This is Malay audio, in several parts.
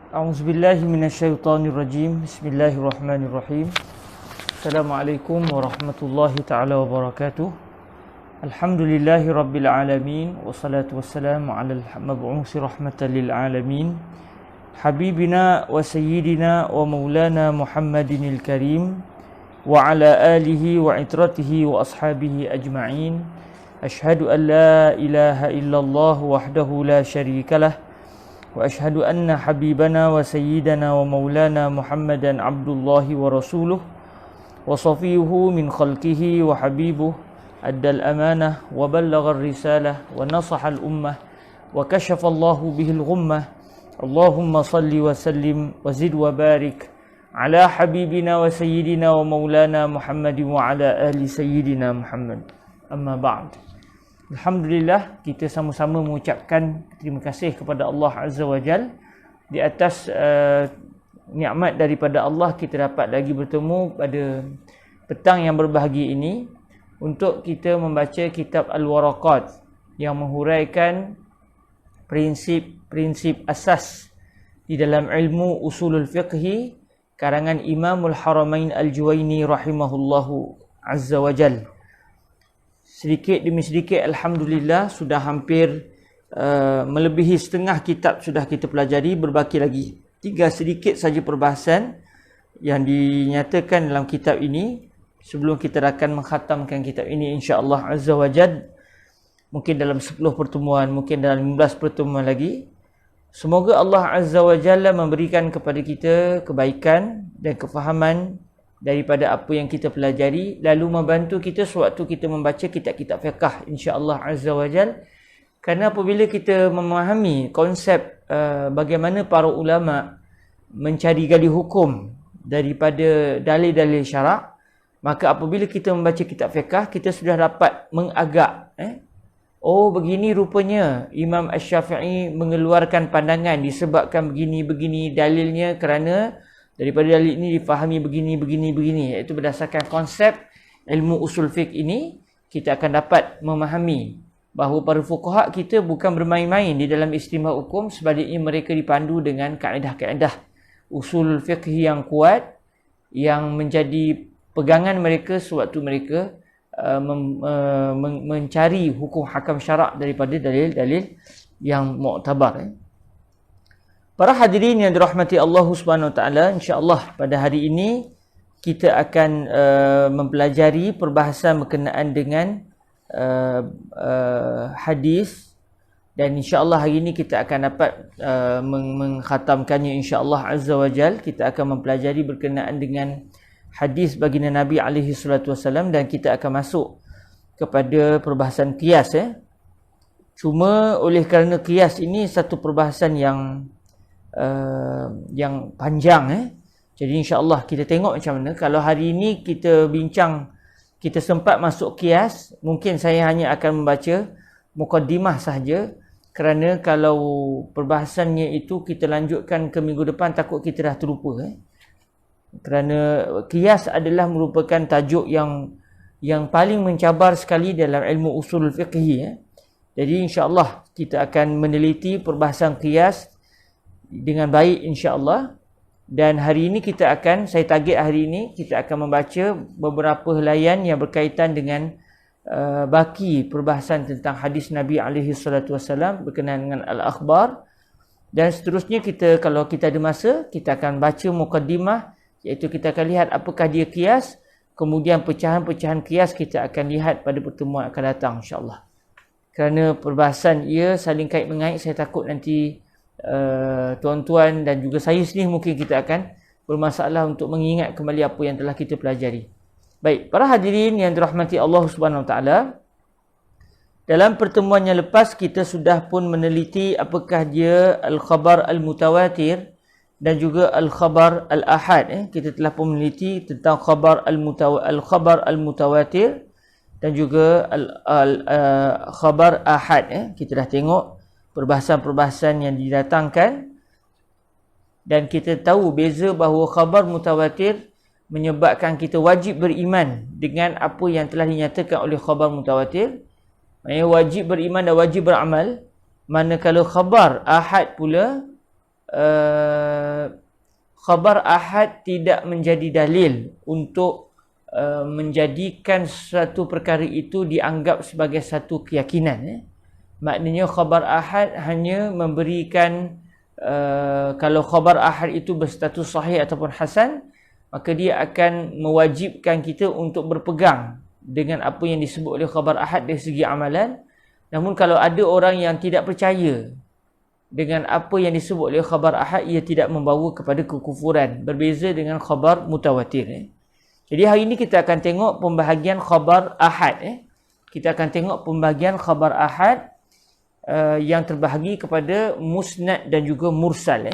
A'udzubillahi minasyaitonirrajim. Bismillahirrahmanirrahim. Assalamualaikum warahmatullahi taala wabarakatuh. Alhamdulillahi rabbil alamin wassalatu wassalamu ala al-mab'uusi rahmatan lil alamin. Habibina wa sayyidina wa maulana Muhammadinil karim wa ala alihi wa itratihi wa ashabihi ajma'in. Ashhadu an la ilaha illallah wahdahu la syarikalah wa ashhadu anna habibana wa sayyidana wa maulana Muhammadan abdullahi wa rasuluh wa safiyuhu min khalqihi wa habibuh addal amanah wa ballagha risalah wa nasaha al-ummah wa kashafa Allahu bihil ghummah. Allahumma salli wa sallim wa zid wa barik ala habibina wa sayyidina wa maulana Muhammadin wa ala ahli sayyidina Muhammad. Amma ba'd. Alhamdulillah, kita sama-sama mengucapkan terima kasih kepada Allah Azza wa Jal di atas nikmat daripada Allah kita dapat lagi bertemu pada petang yang berbahagia ini untuk kita membaca kitab Al-Waraqat yang menghuraikan prinsip-prinsip asas di dalam ilmu usulul fiqhi karangan Imamul Haramain Al-Juwaini rahimahullahu Azza wa Jal. Sedikit demi sedikit alhamdulillah sudah hampir melebihi setengah kitab sudah kita pelajari, berbaki lagi 3 sedikit saja perbahasan yang dinyatakan dalam kitab ini sebelum kita akan mengkhatamkan kitab ini insya-Allah Azza wa Jalla, mungkin dalam 10 pertemuan, mungkin dalam 15 pertemuan lagi. Semoga Allah Azza wa Jalla memberikan kepada kita kebaikan dan kefahaman daripada apa yang kita pelajari, lalu membantu kita sewaktu kita membaca kitab-kitab fiqh insya-Allah Azza wa Jal. Kerana apabila kita memahami konsep bagaimana para ulama mencari gali hukum daripada dalil-dalil syarak, maka apabila kita membaca kitab fiqh kita sudah dapat mengagak oh begini rupanya Imam Asy-Syafi'i mengeluarkan pandangan disebabkan begini-begini dalilnya, kerana daripada dalil ini difahami begini, iaitu berdasarkan konsep ilmu usul fiqh ini kita akan dapat memahami bahawa para fuqaha kita bukan bermain-main di dalam istimbat hukum, sebaliknya mereka dipandu dengan kaedah-kaedah usul fiqh yang kuat yang menjadi pegangan mereka sewaktu mereka mencari hukum hakam syarak daripada dalil-dalil yang muktabar. Para hadirin yang dirahmati Allah Subhanahu Wa Taala, insya-Allah pada hari ini kita akan mempelajari perbahasan berkenaan dengan hadis, dan insya-Allah hari ini kita akan dapat mengkhatamkannya insya-Allah Azza wa Jal. Kita akan mempelajari berkenaan dengan hadis baginda Nabi alaihi salatu wasallam, dan kita akan masuk kepada perbahasan qiyas. Cuma oleh kerana qiyas ini satu perbahasan yang panjang, jadi insya-Allah kita tengok macam mana. Kalau hari ini kita bincang, kita sempat masuk qiyas, mungkin saya hanya akan membaca mukaddimah sahaja, kerana kalau perbahasannya itu kita lanjutkan ke minggu depan takut kita dah terlupa. Kerana qiyas adalah merupakan tajuk yang paling mencabar sekali dalam ilmu usul fiqhi. Jadi insya-Allah kita akan meneliti perbahasan qiyas dengan baik insya-Allah. Dan hari ini saya target hari ini kita akan membaca beberapa helaian yang berkaitan dengan baki perbahasan tentang hadis Nabi alaihi salatu wasallam berkenaan dengan al-akhbar. Dan seterusnya kalau kita ada masa, kita akan baca mukaddimah, iaitu kita akan lihat apakah dia qiyas, kemudian pecahan-pecahan qiyas kita akan lihat pada pertemuan akan datang insya-Allah. Kerana perbahasan ia saling kait-mengait, saya takut nanti tuan-tuan dan juga saya sendiri mungkin kita akan bermasalah untuk mengingat kembali apa yang telah kita pelajari. Baik, para hadirin yang dirahmati Allah Subhanahu Wa Taala, dalam pertemuan yang lepas kita sudah pun meneliti apakah dia al-khabar al-mutawatir dan juga al-khabar al-ahad. Kita telah pun meneliti tentang khabar al-mutawatir dan juga khabar ahad. Kita dah tengok perbahasan-perbahasan yang didatangkan, dan kita tahu beza bahawa khabar mutawatir menyebabkan kita wajib beriman dengan apa yang telah dinyatakan oleh khabar mutawatir. Maksudnya wajib beriman dan wajib beramal. Manakala khabar ahad pula khabar ahad tidak menjadi dalil untuk menjadikan suatu perkara itu dianggap sebagai satu keyakinan. Maknanya khabar ahad hanya memberikan kalau khabar ahad itu berstatus sahih ataupun hasan, maka dia akan mewajibkan kita untuk berpegang dengan apa yang disebut oleh khabar ahad dari segi amalan. Namun kalau ada orang yang tidak percaya dengan apa yang disebut oleh khabar ahad, ia tidak membawa kepada kekufuran, berbeza dengan khabar mutawatir. Jadi hari ini kita akan tengok pembahagian khabar ahad. Kita akan tengok pembahagian khabar ahad yang terbahagi kepada musnad dan juga mursal.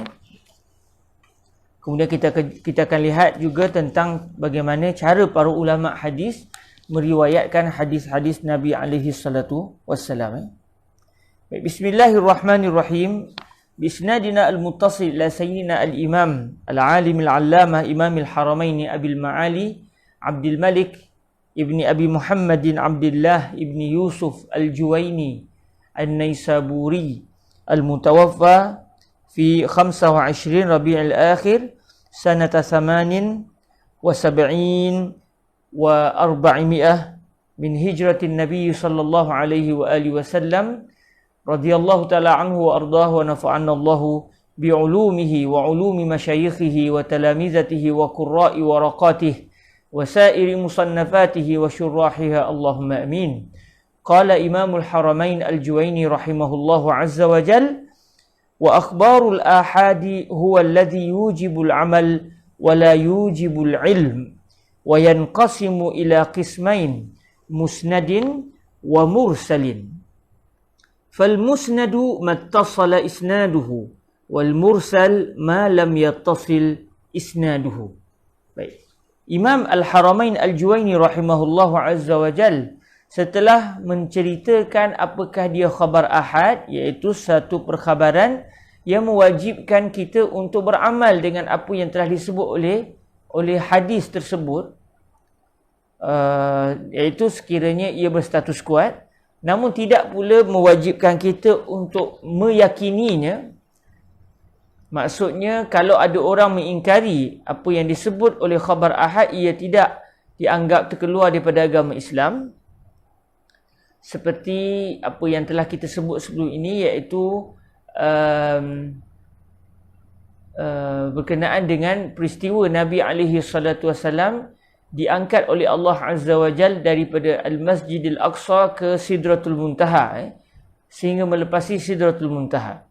Kemudian kita akan lihat juga tentang bagaimana cara para ulama hadis meriwayatkan hadis-hadis Nabi alaihi salatu wassalam. Bismillahirrahmanirrahim. Bisnadina al-muttasil ila sayyidina al-imam al-alim al-allamah imam al-haramain abil ma'ali Abdul Malik ibni Abi Muhammadin Abdullah ibni Yusuf al-Juwaini al-Naisaburi al-mutawaffa fi 25 Rabi'ul Akhir sanata 78 wa 400 min hijratin Nabi sallallahu alaihi wa alihi wasallam radhiyallahu ta'ala anhu wa ardahu wa nafa'anna Allahu bi'ulumihi wa ulumi masyayikhihi wa talamizatihi wa qurra'i waraqatihi wa sa'iri musannafatihi wa syurrahiha Allahumma amin. Qala Imamul Haramain Al-Juwaini rahimahullahu azza wa jal wa akhbarul ahadi huwa alladhi yujibul amal wa la yujibul ilm wa yanqasimu ila qismain musnadin wa mursalin. فالمسند ما اتصل إسناده والمرسل ما لم يتصل إسناده. Baik. Imam Al-Haramain Al-Juwaini rahimahullahu azza wa jal setelah menceritakan apakah dia khabar ahad, iaitu satu perkhabaran yang mewajibkan kita untuk beramal dengan apa yang telah disebut oleh hadis tersebut, iaitu sekiranya ia berstatus kuat, namun tidak pula mewajibkan kita untuk meyakininya. Maksudnya kalau ada orang mengingkari apa yang disebut oleh khabar ahad, ia tidak dianggap terkeluar daripada agama Islam. Seperti apa yang telah kita sebut sebelum ini, iaitu berkenaan dengan peristiwa Nabi alaihi salatu wasallam diangkat oleh Allah Azza wa Jal daripada Al-Masjidil Aqsa ke Sidratul Muntaha, sehingga melepasi Sidratul Muntaha.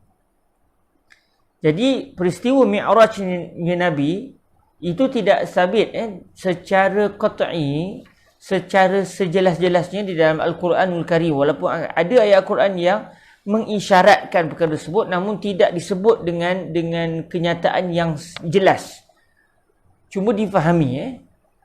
Jadi peristiwa Mi'rajnya Nabi itu tidak sabit secara qat'i, secara sejelas-jelasnya di dalam Al-Quranul Karim. Walaupun ada ayat Al-Quran yang mengisyaratkan perkara tersebut, namun tidak disebut dengan kenyataan yang jelas. Cuma difahami.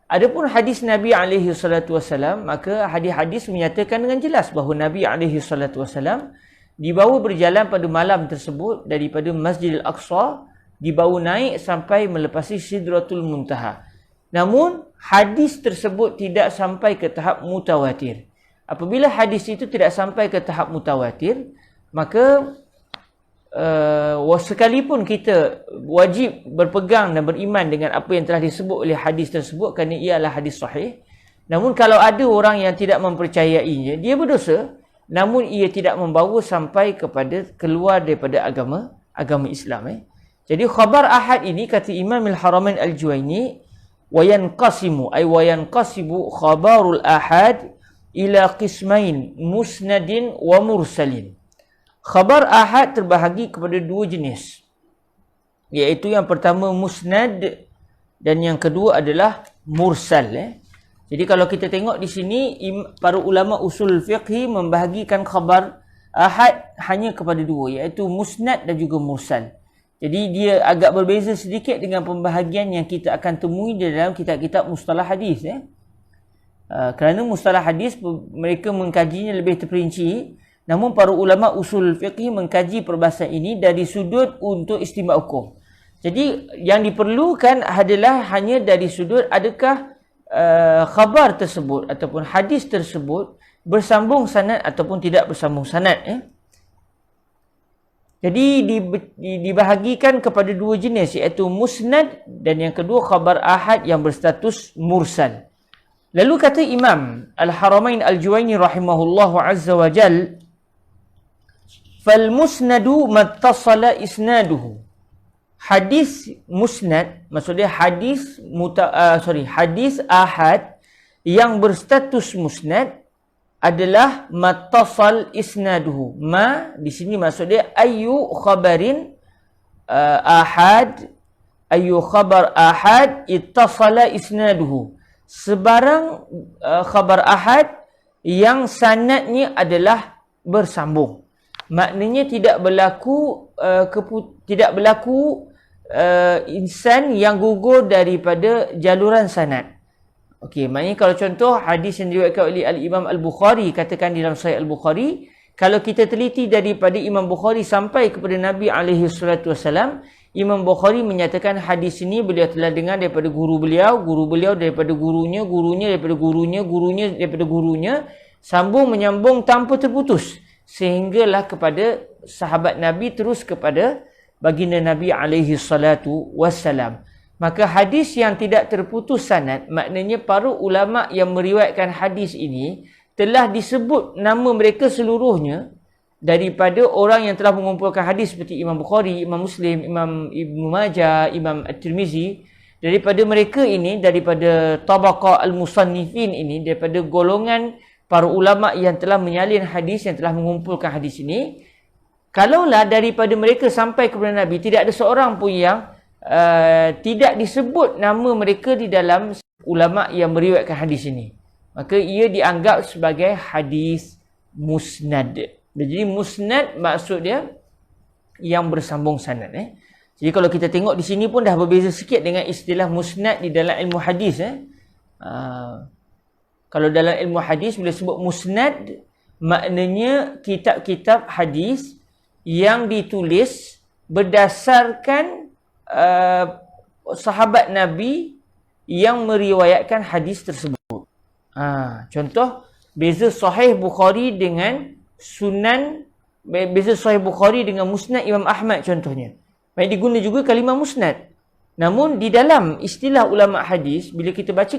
Adapun hadis Nabi alaihi salatu wasallam, maka hadis-hadis menyatakan dengan jelas bahawa Nabi alaihi salatu wasallam dibawa berjalan pada malam tersebut daripada Masjidil Aqsa, dibawa naik sampai melepasi Sidratul Muntaha. Namun hadis tersebut tidak sampai ke tahap mutawatir. Apabila hadis itu tidak sampai ke tahap mutawatir, maka sekalipun kita wajib berpegang dan beriman dengan apa yang telah disebut oleh hadis tersebut kerana ia adalah hadis sahih, namun kalau ada orang yang tidak mempercayainya, dia berdosa, namun ia tidak membawa sampai kepada keluar daripada agama Islam. Jadi khabar ahad ini, kata Imam Al-Haramain Al-Juwaini, wa yanqasimu khabarul ahad ila qismain musnadin wa mursalin. Khabar ahad terbahagi kepada dua jenis, iaitu yang pertama musnad dan yang kedua adalah mursal. Jadi kalau kita tengok di sini, para ulama usul fiqh membahagikan khabar ahad hanya kepada dua, iaitu musnad dan juga mursal. Jadi dia agak berbeza sedikit dengan pembahagian yang kita akan temui di dalam kitab-kitab mustalah hadis. Kerana mustalah hadis mereka mengkajinya lebih terperinci. Namun para ulama usul fiqh mengkaji perbahasan ini dari sudut untuk istimbat hukum. Jadi yang diperlukan adalah hanya dari sudut adakah khabar tersebut ataupun hadis tersebut bersambung sanad ataupun tidak bersambung sanad. Jadi dibahagikan kepada dua jenis, iaitu musnad dan yang kedua khabar ahad yang berstatus mursal. Lalu kata Imam Al-Haramain Al-Juwaini rahimahullahu azza wa jal, fal musnadu mattasala isnaduhu. Hadis musnad, maksudnya hadis hadis ahad yang berstatus musnad adalah mattasal isnaduhu. Ma di sini maksudnya ayu khabarin ahad, ayu khabar ahad ittasala isnaduhu. Sebarang khabar ahad yang sanadnya adalah bersambung. Maknanya tidak berlaku insan yang gugur daripada jaluran sanad. Okey, maknanya kalau contoh hadis yang diriwayatkan oleh Al-Imam Al-Bukhari, katakan di dalam Sahih Al-Bukhari, kalau kita teliti daripada Imam Bukhari sampai kepada Nabi alaihi salatu wasalam, Imam Bukhari menyatakan hadis ini beliau telah dengar daripada guru beliau daripada gurunya, gurunya daripada gurunya, gurunya daripada gurunya, sambung menyambung tanpa terputus sehinggalah kepada sahabat Nabi terus kepada baginda Nabi alaihi salatu wasalam. Maka hadis yang tidak terputus sanad, maknanya para ulama yang meriwayatkan hadis ini telah disebut nama mereka seluruhnya daripada orang yang telah mengumpulkan hadis seperti Imam Bukhari, Imam Muslim, Imam Ibn Majah, Imam At-Tirmizi. Daripada mereka ini, daripada tabaqah al-musannifin ini, daripada golongan para ulama yang telah menyalin hadis, yang telah mengumpulkan hadis ini, kalaulah daripada mereka sampai kepada Nabi tidak ada seorang pun yang tidak disebut nama mereka di dalam ulama yang meriwayatkan hadis ini, maka ia dianggap sebagai hadis musnad. Jadi musnad maksud dia yang bersambung sanad. Jadi kalau kita tengok di sini pun dah berbeza sikit dengan istilah musnad di dalam ilmu hadis. Kalau dalam ilmu hadis bila sebut musnad, maknanya kitab-kitab hadis yang ditulis berdasarkan sahabat Nabi yang meriwayatkan hadis tersebut. Contoh, beza Sahih Bukhari dengan Sunan, beza Sahih Bukhari dengan Musnad Imam Ahmad contohnya. Baik diguna juga kalimah musnad. Namun di dalam istilah ulama hadis, bila kita baca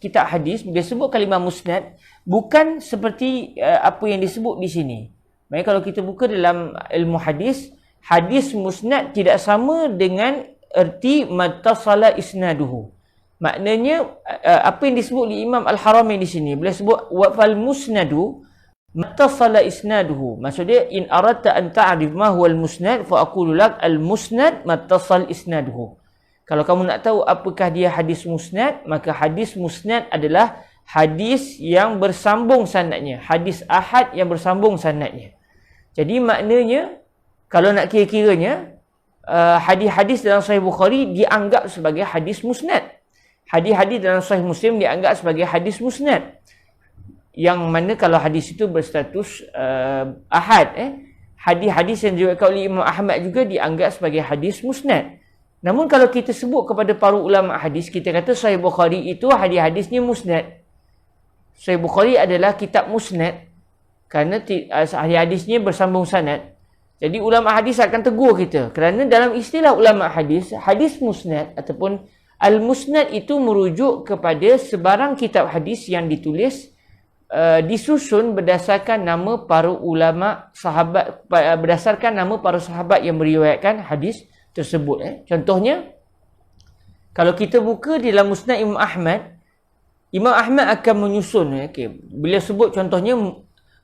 kitab hadis, bila sebut kalimah musnad, bukan seperti apa yang disebut di sini. Baik kalau kita buka dalam ilmu hadis, hadis musnad tidak sama dengan erti mattasala isnaduhu. Maknanya apa yang disebut oleh Imam Al-Haramain di sini, bila sebut wa fal musnadu mattasala isnaduhu, maksudnya in aradta an ta'rif ma huwa al-musnad fa aqulu lak al-musnad mattasal isnaduhu. Kalau kamu nak tahu apakah dia hadis musnad, maka hadis musnad adalah hadis yang bersambung sanadnya, hadis ahad yang bersambung sanadnya. Jadi maknanya kalau nak kira-kiranya, hadis-hadis dalam Sahih Bukhari dianggap sebagai hadis musnad. Hadis-hadis dalam Sahih Muslim dianggap sebagai hadis musnad. Yang mana kalau hadis itu berstatus ahad. Hadis-hadis yang diriwayatkan oleh Imam Ahmad juga dianggap sebagai hadis musnad. Namun kalau kita sebut kepada para ulama hadis, kita kata Sahih Bukhari itu hadis-hadisnya musnad. Sahih Bukhari adalah kitab musnad kerana hadis-hadisnya bersambung sanad. Jadi ulama hadis akan tegur kita kerana dalam istilah ulama hadis, hadis musnad ataupun al-musnad itu merujuk kepada sebarang kitab hadis yang ditulis disusun berdasarkan nama para ulama sahabat, berdasarkan nama para sahabat yang meriwayatkan hadis tersebut. Contohnya, kalau kita buka di dalam Musnad Imam Ahmad, Imam Ahmad akan menyusun, beliau sebut contohnya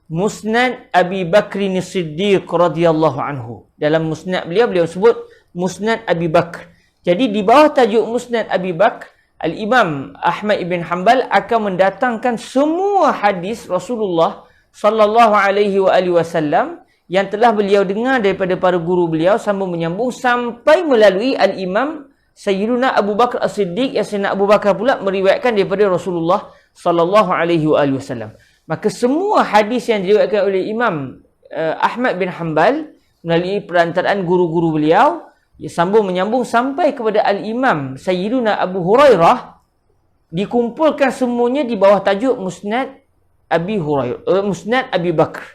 Musnad Abi Bakr As-Siddiq radhiyallahu anhu. Dalam musnad beliau sebut Musnad Abi Bakr. Jadi di bawah tajuk Musnad Abi Bakr, Al-Imam Ahmad ibn Hanbal akan mendatangkan semua hadis Rasulullah sallallahu alaihi wasallam yang telah beliau dengar daripada para guru beliau sambung menyambung sampai melalui Al-Imam Sayyiduna Abu Bakar As-Siddiq, yang Sayyidina Abu Bakar pula meriwayatkan daripada Rasulullah sallallahu alaihi wasallam. Maka semua hadis yang diriwayatkan oleh Imam Ahmad bin Hanbal melalui perantaraan guru-guru beliau, sambung menyambung sampai kepada Al-Imam Sayyiduna Abu Hurairah, dikumpulkan semuanya di bawah tajuk Musnad Abi Hurairah, Musnad Abi Bakr.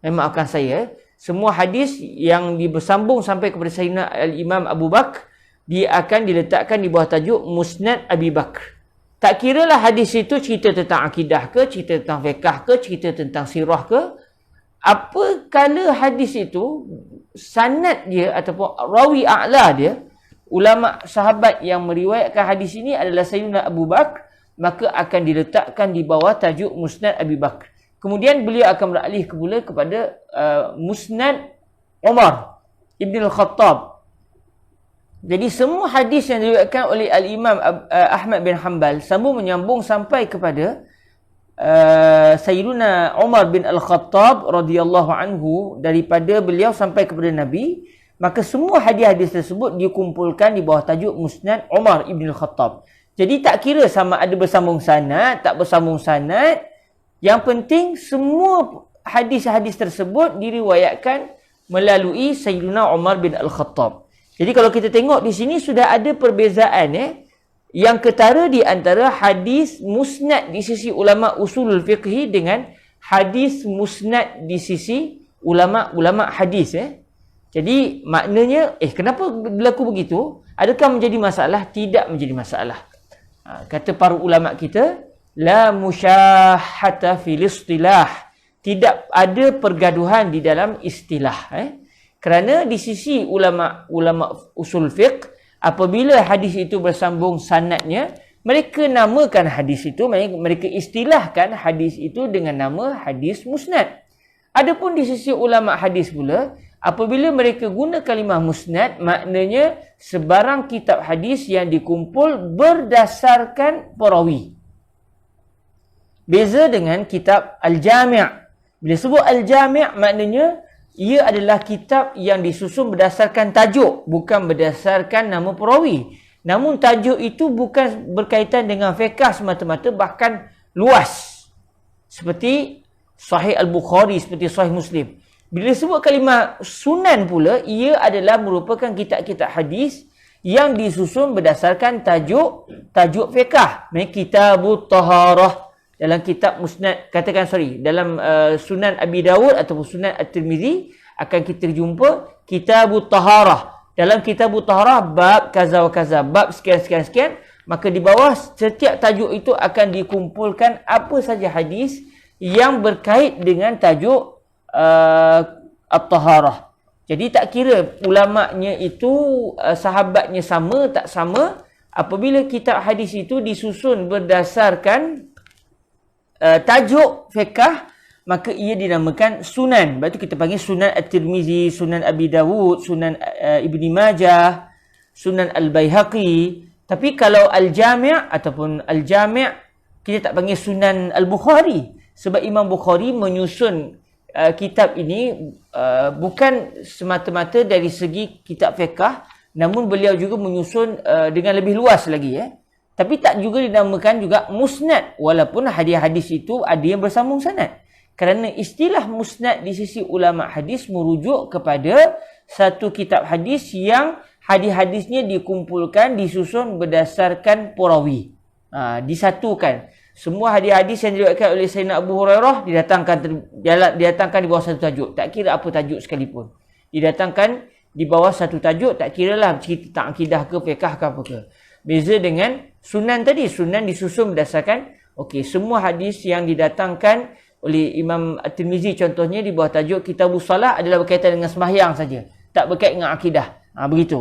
Maafkan saya, semua hadis yang bersambung sampai kepada Sayyidina Al-Imam Abu Bakar, dia akan diletakkan di bawah tajuk Musnad Abi Bakar. Tak kiralah hadis itu cerita tentang akidah ke, cerita tentang fiqh ke, cerita tentang sirah ke, apakala hadis itu sanad dia ataupun rawi a'la dia, ulama sahabat yang meriwayatkan hadis ini adalah Sayyidina Abu Bakar, maka akan diletakkan di bawah tajuk Musnad Abi Bakar. Kemudian beliau akan beralih pula kepada Musnad Umar Ibn Al-Khattab. Jadi semua hadis yang diriwayatkan oleh Al-Imam Ahmad bin Hanbal sambung menyambung sampai kepada Sayyiduna Umar bin Al-Khattab radhiyallahu anhu, daripada beliau sampai kepada Nabi, maka semua hadis-hadis tersebut dikumpulkan di bawah tajuk Musnad Umar Ibn Al-Khattab. Jadi tak kira sama ada bersambung sanad, tak bersambung sanad, yang penting semua hadis-hadis tersebut diriwayatkan melalui Sayyiduna Umar bin Al-Khattab. Jadi kalau kita tengok di sini sudah ada perbezaan yang ketara di antara hadis musnad di sisi ulama usulul fiqhi dengan hadis musnad di sisi ulama hadis. Jadi maknanya kenapa berlaku begitu? Adakah menjadi masalah? Tidak menjadi masalah. Kata para ulama kita, la musyahata fil istilah. Tidak ada pergaduhan di dalam istilah. Kerana di sisi ulama usul fiqh, apabila hadis itu bersambung sanadnya, mereka namakan hadis itu, mereka istilahkan hadis itu dengan nama hadis musnad. Adapun di sisi ulama hadis pula, apabila mereka guna kalimah musnad, maknanya sebarang kitab hadis yang dikumpul berdasarkan perawi. Beza dengan kitab Al-Jami'. Bila sebut Al-Jami', maknanya ia adalah kitab yang disusun berdasarkan tajuk, bukan berdasarkan nama perawi. Namun tajuk itu bukan berkaitan dengan fiqh semata-mata, bahkan luas. Seperti Sahih Al-Bukhari, seperti Sahih Muslim. Bila sebut kalimah sunan pula, ia adalah merupakan kitab-kitab hadis yang disusun berdasarkan tajuk fiqh. Kitabut Taharah. Dalam kitab musnad, dalam Sunan Abi Dawud ataupun Sunan At-Tirmizi akan kita jumpa Kitabut Taharah. Dalam Kitabut Taharah bab kaza wa kaza, bab sekian, maka di bawah setiap tajuk itu akan dikumpulkan apa saja hadis yang berkait dengan tajuk At-Taharah. Jadi tak kira ulamanya itu sahabatnya sama tak sama, apabila kitab hadis itu disusun berdasarkan tajuk fiqh, maka ia dinamakan sunan. Sebab itu kita panggil Sunan At-Tirmizi, Sunan Abi Dawud, Sunan Ibni Majah, Sunan Al-Baihaqi. Tapi kalau Al-Jami' ataupun Al-Jami', kita tak panggil Sunan Al-Bukhari. Sebab Imam Bukhari menyusun kitab ini bukan semata-mata dari segi kitab fiqh, namun beliau juga menyusun dengan lebih luas lagi. Tapi tak juga dinamakan juga musnad, walaupun hadis-hadis itu ada yang bersambung sanad. Kerana istilah musnad di sisi ulama hadis merujuk kepada satu kitab hadis yang hadis-hadisnya dikumpulkan, disusun berdasarkan perawi. Disatukan. Semua hadis-hadis yang diriwayatkan oleh Sayyidina Abu Hurairah didatangkan di bawah satu tajuk. Tak kira apa tajuk sekalipun. Didatangkan di bawah satu tajuk, tak kiralah cerita tentang akidah ke, fiqh ke apa ke. Beza dengan sunan tadi. Sunan disusun berdasarkan, semua hadis yang didatangkan oleh Imam At-Tirmizi contohnya di bawah tajuk Kitabus Salah adalah berkaitan dengan sembahyang saja. Tak berkaitan dengan akidah. Begitu.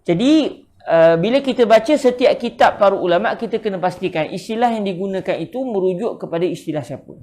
Jadi, bila kita baca setiap kitab para ulama', kita kena pastikan istilah yang digunakan itu merujuk kepada istilah siapa.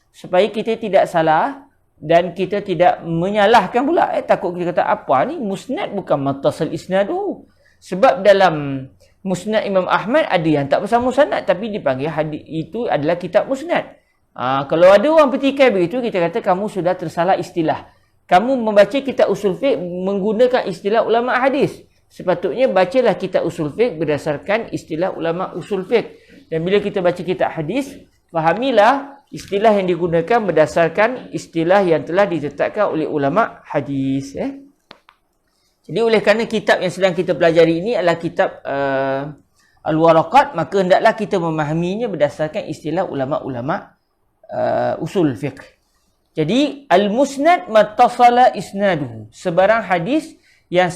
Supaya kita tidak salah dan kita tidak menyalahkan pula. Takut kita kata, apa ni? Musnad bukan matasal isnadu. Sebab dalam Musnad Imam Ahmad ada yang tak bersambung sanad, tapi dipanggil hadis itu adalah kitab musnad. Kalau ada orang petikai begitu, kita kata kamu sudah tersalah istilah. Kamu membaca kitab usul fiqh menggunakan istilah ulama hadis. Sepatutnya bacalah kitab usul fiqh berdasarkan istilah ulama usul fiqh. Dan bila kita baca kitab hadis, fahamilah istilah yang digunakan berdasarkan istilah yang telah ditetapkan oleh ulama hadis. Jadi oleh kerana kitab yang sedang kita pelajari ini adalah kitab Al-Waraqat, maka hendaklah kita memahaminya berdasarkan istilah ulama-ulama usul fiqh. Jadi al-musnad mattasala isnaduhu. Sebarang hadis yang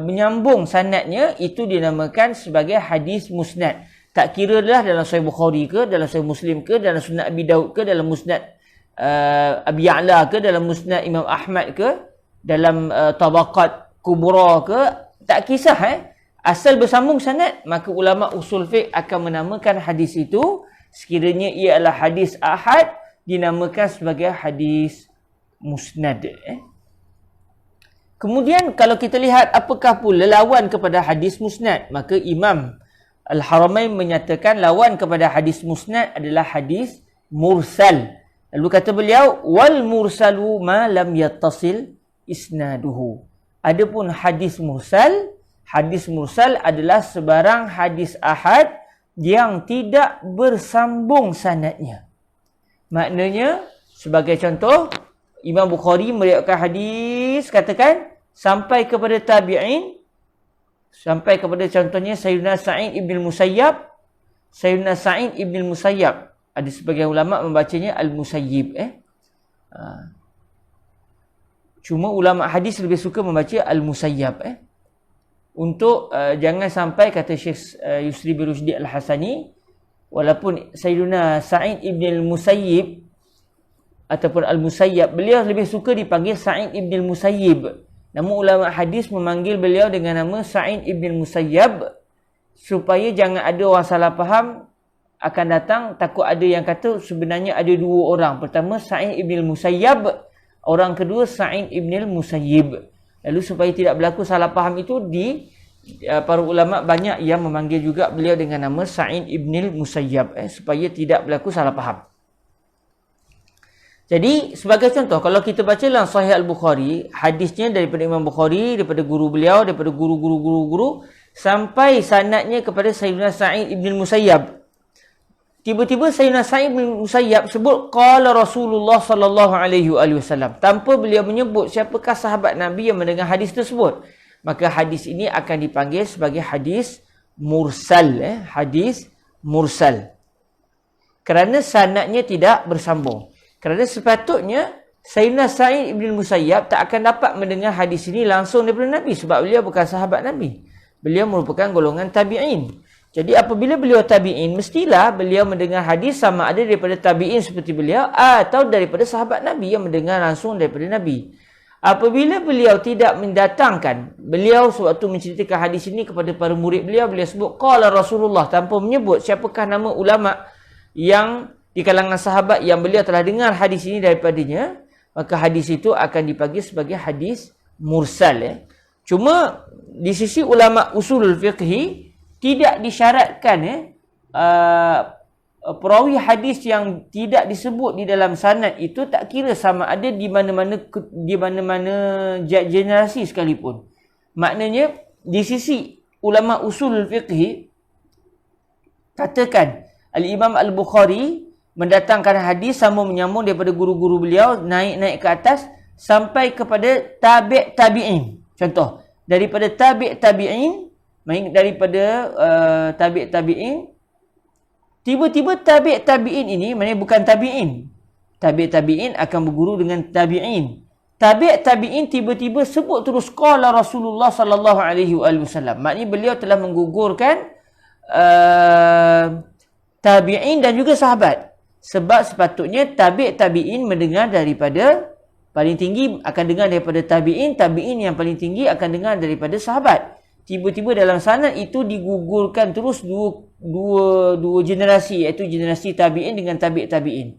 menyambung sanadnya itu dinamakan sebagai hadis musnad. Tak kira lah dalam Sahih Bukhari ke, dalam Sahih Muslim ke, dalam Sunan Abi Daud ke, dalam Musnad Abi Ya'la ke, dalam Musnad Imam Ahmad ke, dalam Tabaqat Kubra ke, tak kisah asal bersambung sanad, maka ulama usul fiqh akan menamakan hadis itu, sekiranya ia adalah hadis ahad, dinamakan sebagai hadis musnad. Kemudian kalau kita lihat apakah pula lawan kepada hadis musnad, maka Imam Al-Haramain menyatakan lawan kepada hadis musnad adalah hadis mursal. Lalu kata beliau, wal mursalu ma lam yattasil isnaduhu. Adapun hadis mursal adalah sebarang hadis ahad yang tidak bersambung sanadnya. Maknanya, sebagai contoh, Imam Bukhari meriwayatkan hadis, katakan, sampai kepada tabi'in, sampai kepada contohnya Sayyidina Sa'id ibn Musayyab. Sayyidina Sa'id ibn Musayyab. Ada sebagian ulama membacanya Al-Musayyib. Cuma ulama hadis lebih suka membaca Al-Musayyab. Untuk jangan sampai, kata Syekh Yusri bin Rushdi Al-Hasani, walaupun Sayyidina Sa'id ibn Al-Musayyib ataupun Al-Musayyab, beliau lebih suka dipanggil Sa'id ibn Al-Musayyib. Namun ulama hadis memanggil beliau dengan nama Sa'id ibn Musayyab supaya jangan ada orang salah faham akan datang, takut ada yang kata sebenarnya ada dua orang. Pertama Sa'id ibn Musayyab, orang kedua Sa'id ibn Musayyib. Lalu supaya tidak berlaku salah faham itu, para ulama banyak yang memanggil juga beliau dengan nama Sa'id ibn Musayyab supaya tidak berlaku salah faham. Jadi sebagai contoh, kalau kita baca dalam Sahih Al-Bukhari, hadisnya daripada Imam Bukhari, daripada guru beliau, daripada guru-guru sampai sanadnya kepada Sayyidina Sa'id ibn Musayyab. Tiba-tiba Sayyidina Sa'id ibn Musayyab sebut qala Rasulullah sallallahu alaihi wasallam, tanpa beliau menyebut siapakah sahabat Nabi yang mendengar hadis tersebut. Maka hadis ini akan dipanggil sebagai hadis mursal. Hadis mursal. Kerana sanadnya tidak bersambung. Kerana sepatutnya Sayyidina Sa'id ibn Musayyab tak akan dapat mendengar hadis ini langsung daripada Nabi, sebab beliau bukan sahabat Nabi. Beliau merupakan golongan tabi'in. Jadi apabila beliau tabi'in, mestilah beliau mendengar hadis sama ada daripada tabi'in seperti beliau atau daripada sahabat Nabi yang mendengar langsung daripada Nabi. Apabila beliau tidak mendatangkan, beliau sewaktu menceritakan hadis ini kepada para murid beliau, beliau sebut qala Rasulullah tanpa menyebut siapakah nama ulama yang di kalangan sahabat yang beliau telah dengar hadis ini daripadanya, maka hadis itu akan dipanggil sebagai hadis mursal. Cuma di sisi ulama usulul fiqhi tidak disyaratkan perawi hadis yang tidak disebut di dalam sanad itu tak kira sama ada di mana-mana generasi sekalipun. Maknanya di sisi ulama usulul fiqhi, katakan Al-Imam Al-Bukhari mendatangkan hadis sambung menyambung daripada guru-guru beliau, naik ke atas sampai kepada tabi'in. Contoh, daripada tabi'in, tabi'in, tiba-tiba tabi'in ini, maknanya bukan tabi'in. Tabi'in akan berguru dengan tabi'in. Tabi'in tiba-tiba sebut terus qala Rasulullah sallallahu alaihi wasallam. Maknanya beliau telah menggugurkan tabi'in dan juga sahabat. Sebab sepatutnya tabi'in mendengar daripada paling tinggi akan dengar daripada tabi'in yang paling tinggi akan dengar daripada sahabat. Tiba-tiba dalam sanad itu digugurkan terus dua generasi, iaitu generasi tabi'in dengan tabi'in.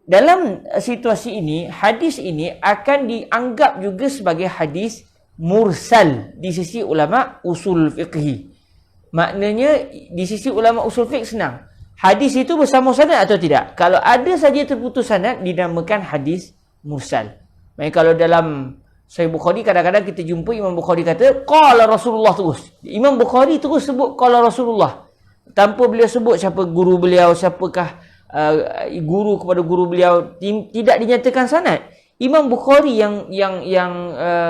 Dalam situasi ini, hadis ini akan dianggap juga sebagai hadis mursal di sisi ulama usul fiqhi. Maknanya di sisi ulama usul fiqh senang. Hadis itu bersambung sanad atau tidak? Kalau ada saja terputus sanad, dinamakan hadis mursal. Maksudnya kalau dalam Sahih Bukhari, kadang-kadang kita jumpa Imam Bukhari kata qala Rasulullah terus. Imam Bukhari terus sebut qala Rasulullah. Tanpa beliau sebut siapa guru beliau, siapakah guru kepada guru beliau, tidak dinyatakan sanad. Imam Bukhari yang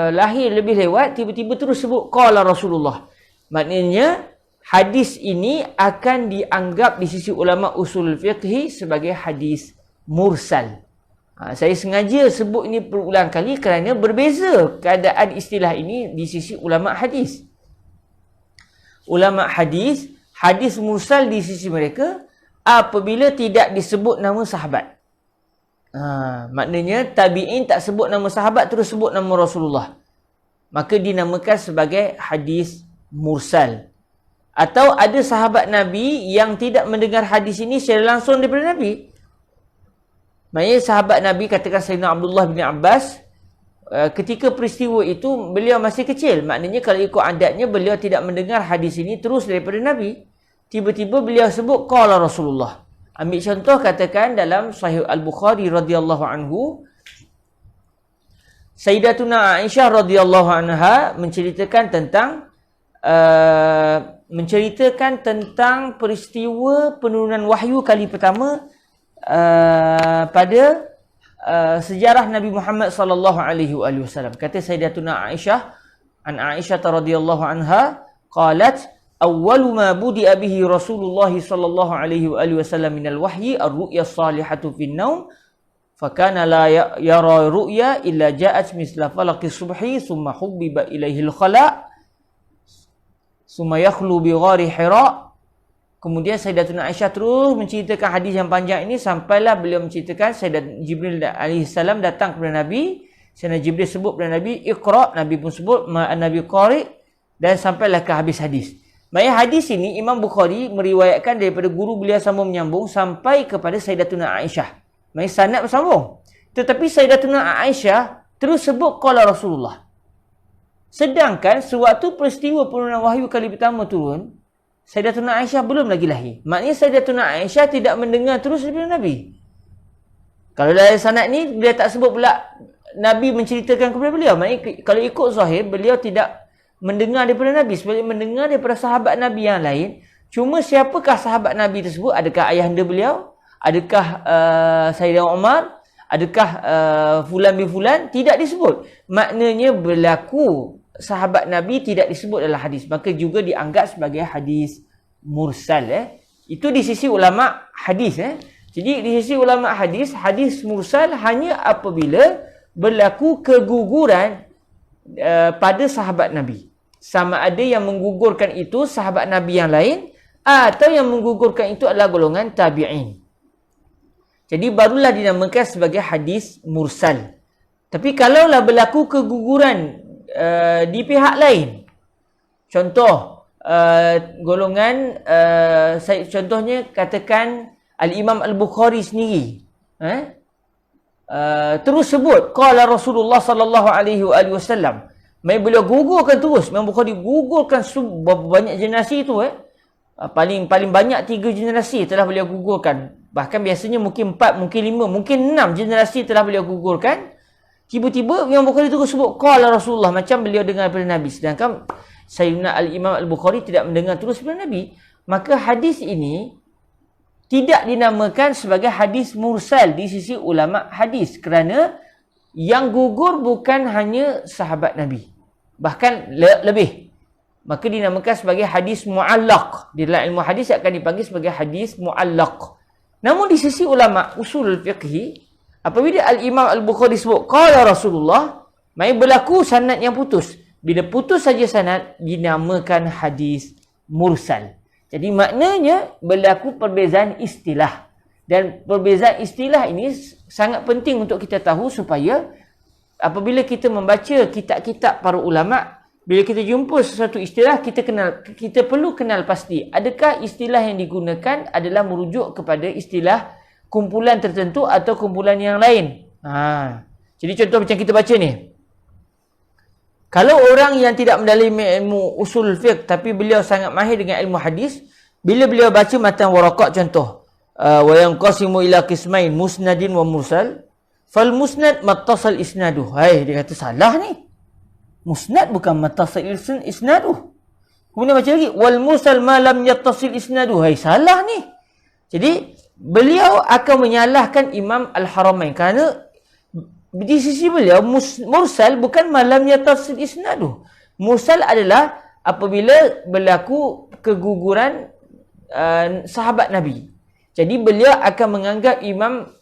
lahir lebih lewat, tiba-tiba terus sebut qala Rasulullah. Maknanya hadis ini akan dianggap di sisi ulama usul fiqhi sebagai hadis mursal. Saya sengaja sebut ini berulang kali kerana berbeza keadaan istilah ini di sisi ulama hadis. Ulama hadis, hadis mursal di sisi mereka apabila tidak disebut nama sahabat. Maknanya tabi'in tak sebut nama sahabat, terus sebut nama Rasulullah, maka dinamakan sebagai hadis mursal. Atau ada sahabat Nabi yang tidak mendengar hadis ini secara langsung daripada Nabi. Maknanya sahabat Nabi, katakan Sayyidina Abdullah bin Abbas, ketika peristiwa itu beliau masih kecil. Maknanya kalau ikut adatnya beliau tidak mendengar hadis ini terus daripada Nabi. Tiba-tiba beliau sebut qala Rasulullah. Ambil contoh, katakan dalam Sahih Al-Bukhari radhiyallahu anhu, Sayyidatuna Aisyah radhiyallahu anha menceritakan tentang peristiwa penurunan wahyu kali pertama pada sejarah Nabi Muhammad sallallahu alaihi wasallam. Kata Sayyidatuna Aisyah, an Aisyah radhiyallahu anha qalat, awwalu ma budi'a bihi Rasulullah sallallahu alaihi wasallam minal wahyi ar-ru'ya as-salihatu fin naum fakana la yara ru'ya illa ja'at misla falaqi subhi thumma hubbiba ilaihi al-khala' thumma yakhlu bi ghari Hira. Kemudian Sayyidatuna Aisyah terus menceritakan hadis yang panjang ini sampailah beliau menceritakan Sayyidat Jibril alaihi salam datang kepada Nabi. Sayyidina Jibril sebut kepada Nabi Iqra, Nabi pun sebut ma'an Nabi qari, dan sampailah ke habis hadis. Maksudnya hadis ini Imam Bukhari meriwayatkan daripada guru beliau sambung menyambung sampai kepada Sayyidatuna Aisyah. Maksudnya sanad bersambung. Tetapi Sayyidatuna Aisyah terus sebut qala Rasulullah. Sedangkan sewaktu peristiwa penurunan wahyu kali pertama turun, Sayyidatuna Aisyah belum lagi lahir. Maknanya Sayyidatuna Aisyah tidak mendengar terus daripada Nabi. Kalau dari sanad ni dia tak sebut pula Nabi menceritakan kepada beliau. Maknanya kalau ikut zahir, beliau tidak mendengar daripada Nabi, sebaliknya mendengar daripada sahabat Nabi yang lain. Cuma siapakah sahabat Nabi tersebut? Adakah ayahanda beliau? Adakah Sayyidina Umar? Adakah fulan bin fulan? Tidak disebut. Maknanya berlaku sahabat Nabi tidak disebut dalam hadis, maka juga dianggap sebagai hadis mursal. Itu di sisi ulama hadis. Jadi di sisi ulama hadis, hadis mursal hanya apabila berlaku keguguran pada sahabat Nabi. Sama ada yang menggugurkan itu sahabat Nabi yang lain, atau yang menggugurkan itu adalah golongan tabi'in. Jadi barulah dinamakan sebagai hadis mursal. Tapi kalaulah berlaku keguguran di pihak lain, contoh golongan contohnya katakan Al-Imam Al-Bukhari sendiri terus sebut qala Rasulullah sallallahu alaihi wasallam. Beliau gugurkan terus. Imam Bukhari gugurkan banyak generasi itu. Paling banyak 3 generasi telah beliau gugurkan. Bahkan biasanya mungkin 4, mungkin 5, mungkin 6 generasi telah beliau gugurkan. Tiba-tiba Imam Bukhari terus sebut qala Rasulullah, macam beliau dengar daripada Nabi. Sedangkan Sayyidina Al-Imam Al-Bukhari tidak mendengar terus daripada Nabi. Maka hadis ini tidak dinamakan sebagai hadis mursal di sisi ulama hadis, kerana yang gugur bukan hanya sahabat Nabi, bahkan lebih. Maka dinamakan sebagai hadis mu'allaq. Di dalam ilmu hadis akan dipanggil sebagai hadis mu'allaq. Namun di sisi ulama usul fiqhi, apabila Al-Imam Al-Bukhari sebut qala Rasulullah, maksudnya berlaku sanad yang putus. Bila putus saja sanad, dinamakan hadis mursal. Jadi maknanya berlaku perbezaan istilah. Dan perbezaan istilah ini sangat penting untuk kita tahu, supaya apabila kita membaca kitab-kitab para ulama, bila kita jumpa sesuatu istilah, kita perlu kenal pasti adakah istilah yang digunakan adalah merujuk kepada istilah kumpulan tertentu atau kumpulan yang lain. Jadi contoh macam kita baca ni, kalau orang yang tidak mendalami ilmu usul fiqh tapi beliau sangat mahir dengan ilmu hadis, bila beliau baca matan Waraqah contoh, wa yanqasimu ila qismain musnadin wa mursal, fal musnad mattasal isnaduh. Dia kata salah ni. Musnad bukan mattasal isnaduh. Kemudian baca lagi, wal mursal ma lam yattasil isnaduh. Salah ni. Jadi beliau akan menyalahkan Imam Al-Haramain, kerana di sisi beliau mursal bukan ma lam yattasil isnaduh. Mursal adalah apabila berlaku keguguran sahabat Nabi. Jadi beliau akan menganggap Imam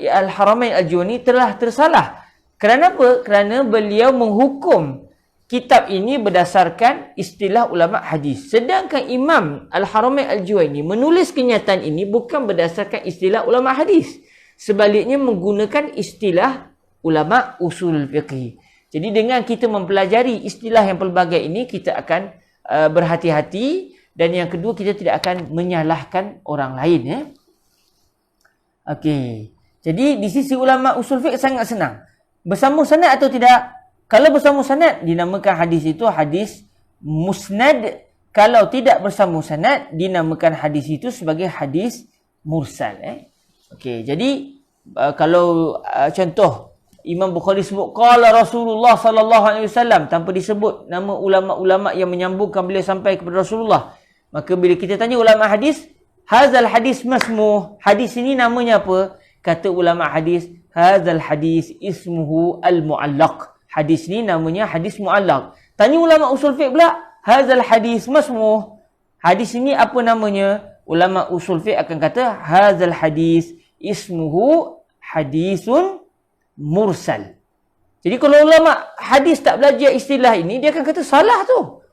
Al-Haramain Al-Juwayni telah tersalah. Kerana apa? Kerana beliau menghukum kitab ini berdasarkan istilah ulama hadis. Sedangkan Imam Al-Haramain Al-Juwayni menulis kenyataan ini bukan berdasarkan istilah ulama hadis. Sebaliknya menggunakan istilah ulama usul fiqh. Jadi dengan kita mempelajari istilah yang pelbagai ini, kita akan berhati-hati, dan yang kedua, kita tidak akan menyalahkan orang lain. Okey. Jadi di sisi ulama usul fiqh sangat senang. Bersambung sanad atau tidak? Kalau bersambung sanad, dinamakan hadis itu hadis musnad. Kalau tidak bersambung sanad, dinamakan hadis itu sebagai hadis mursal. Okey, jadi kalau contoh Imam Bukhari sebut qala Rasulullah sallallahu alaihi wasallam tanpa disebut nama ulama-ulama yang menyambungkan beliau sampai kepada Rasulullah. Maka bila kita tanya ulama hadis, hazal hadis masmuh, hadis ini namanya apa? Kata ulama hadis, hazal hadis ismuhu al-mu'allaq. Hadis ini namanya hadis mu'allaq. Tanya ulama usul fiqh pula, hazal hadis masmuh, hadis ini apa namanya? Ulama usul fiqh akan kata hazal hadis ismuhu hadisun mursal. Jadi kalau ulama hadis tak belajar istilah ini, dia akan kata salah tu.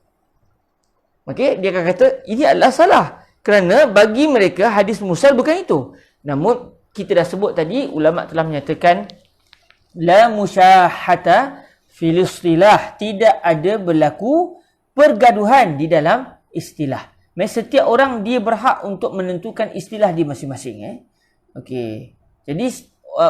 Okey, dia akan kata ini adalah salah. Kerana bagi mereka hadis mursal bukan itu. Namun kita dah sebut tadi, ulama telah menyatakan la musyahata fil istilah, tidak ada berlaku pergaduhan di dalam istilah. Maksudnya setiap orang dia berhak untuk menentukan istilah dia masing-masing. Okey. Jadi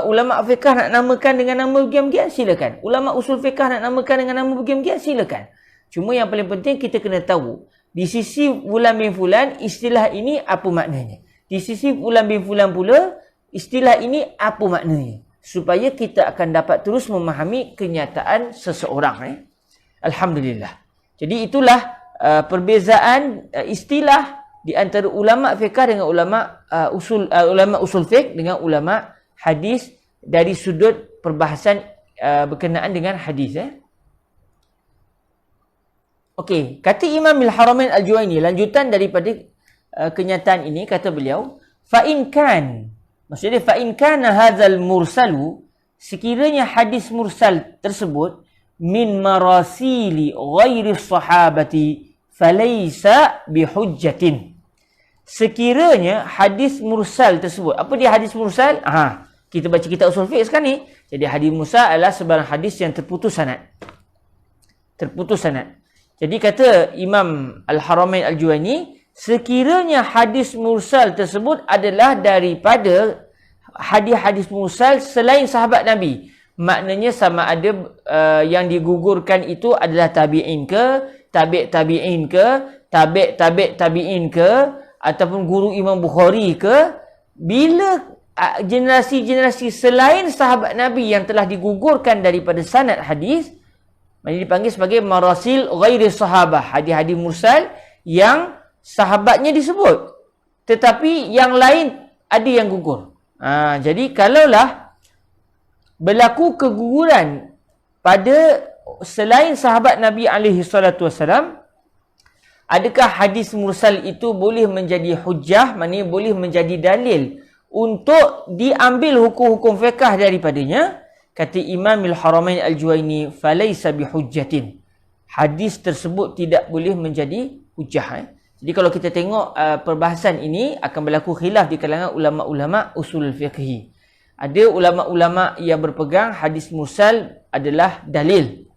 ulama fiqh nak namakan dengan nama begian-begian, silakan. Ulama usul fiqh nak namakan dengan nama begian-begian, silakan. Cuma yang paling penting kita kena tahu di sisi fulan bin fulan istilah ini apa maknanya. Di sisi fulan bin fulan pula istilah ini apa maknanya. Supaya kita akan dapat terus memahami kenyataan seseorang. Alhamdulillah. Jadi itulah perbezaan istilah di antara ulama fiqh dengan ulama usul fiqh dengan ulama hadis dari sudut perbahasan berkenaan dengan hadis. Okey, kata Imam Al-Haramain Al-Juwayni, lanjutan daripada kenyataan ini, kata beliau, fa in kan, maksudnya fa in kana hadzal mursalu, sekiranya hadis mursal tersebut min marasili ghairi sahabati falaysa bihujjatin. Sekiranya hadis mursal tersebut, apa dia hadis mursal? Kita baca kitab usul fiqh sekarang ni. Jadi hadis mursal adalah sebarang hadis yang terputus sanad. Terputus sanad. Jadi kata Imam Al-Haramain Al-Juwayni, sekiranya hadis mursal tersebut adalah daripada hadis-hadis mursal selain sahabat Nabi. Maknanya sama ada yang digugurkan itu adalah tabi'in ke, tabi'in ke, tabi'in ke, ataupun guru Imam Bukhari ke. Bila generasi-generasi selain sahabat Nabi yang telah digugurkan daripada sanad hadis, ini dipanggil sebagai marasil ghairi sahabah, hadis-hadis mursal yang sahabatnya disebut tetapi yang lain ada yang gugur. Jadi kalaulah berlaku keguguran pada selain sahabat Nabi alaihi salatu wasalam, adakah hadis mursal itu boleh menjadi hujjah, maknanya boleh menjadi dalil untuk diambil hukum-hukum fiqh daripadanya? Kata Imam Al-Haramain Al-Juwayni, falaysa bihujjatin. Hadis tersebut tidak boleh menjadi hujjah. Jadi kalau kita tengok perbahasan ini akan berlaku khilaf di kalangan ulama-ulama usul fiqh. Ada ulama-ulama yang berpegang hadis mursal adalah dalil.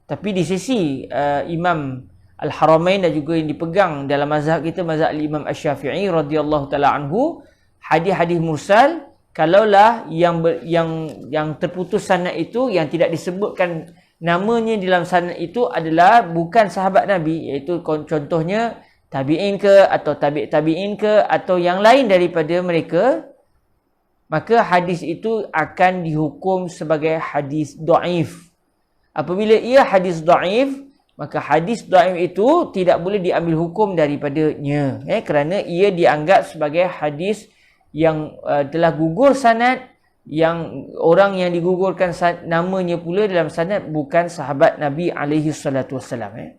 Tapi di sisi Imam Al-Haramain dan juga yang dipegang dalam mazhab kita, mazhab Imam Asy-Syafi'i radhiyallahu taala anhu, hadis-hadis mursal kalaulah yang terputus sanad itu, yang tidak disebutkan namanya dalam sanad itu adalah bukan sahabat Nabi, iaitu contohnya tabi'in ke atau tabi'in ke atau yang lain daripada mereka, maka hadis itu akan dihukum sebagai hadis dhaif. Apabila ia hadis dhaif, maka hadis dhaif itu tidak boleh diambil hukum daripadanya, kerana ia dianggap sebagai hadis yang telah gugur sanad, yang orang yang digugurkan namanya pula dalam sanad bukan sahabat Nabi alaihi salatu wassalam.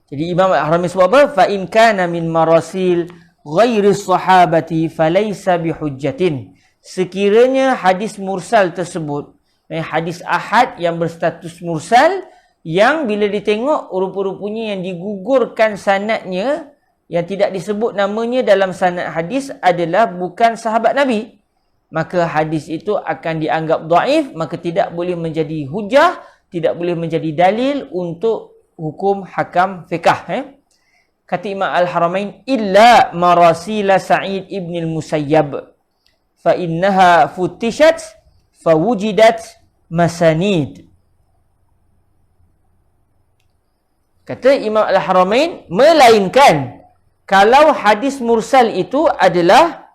Jadi Imam Al-Haramain sebut apa? Fa in kana min marasil ghairi sahabati falaysa bihujjatin. sekiranya hadis mursal tersebut, hadis ahad yang berstatus mursal, yang bila ditengok rupa-rupanya yang digugurkan sanadnya, yang tidak disebut namanya dalam sanad hadis adalah bukan sahabat Nabi, maka hadis itu akan dianggap dhaif, maka tidak boleh menjadi hujah, tidak boleh menjadi dalil untuk hukum hakam fiqh. Kata Imam Al-Haramain, illa marasila Sa'id ibn al-Musayyab fa innaha futishat fa wujidat masanid. Kata Imam Al-Haramain, melainkan kalau hadis mursal itu adalah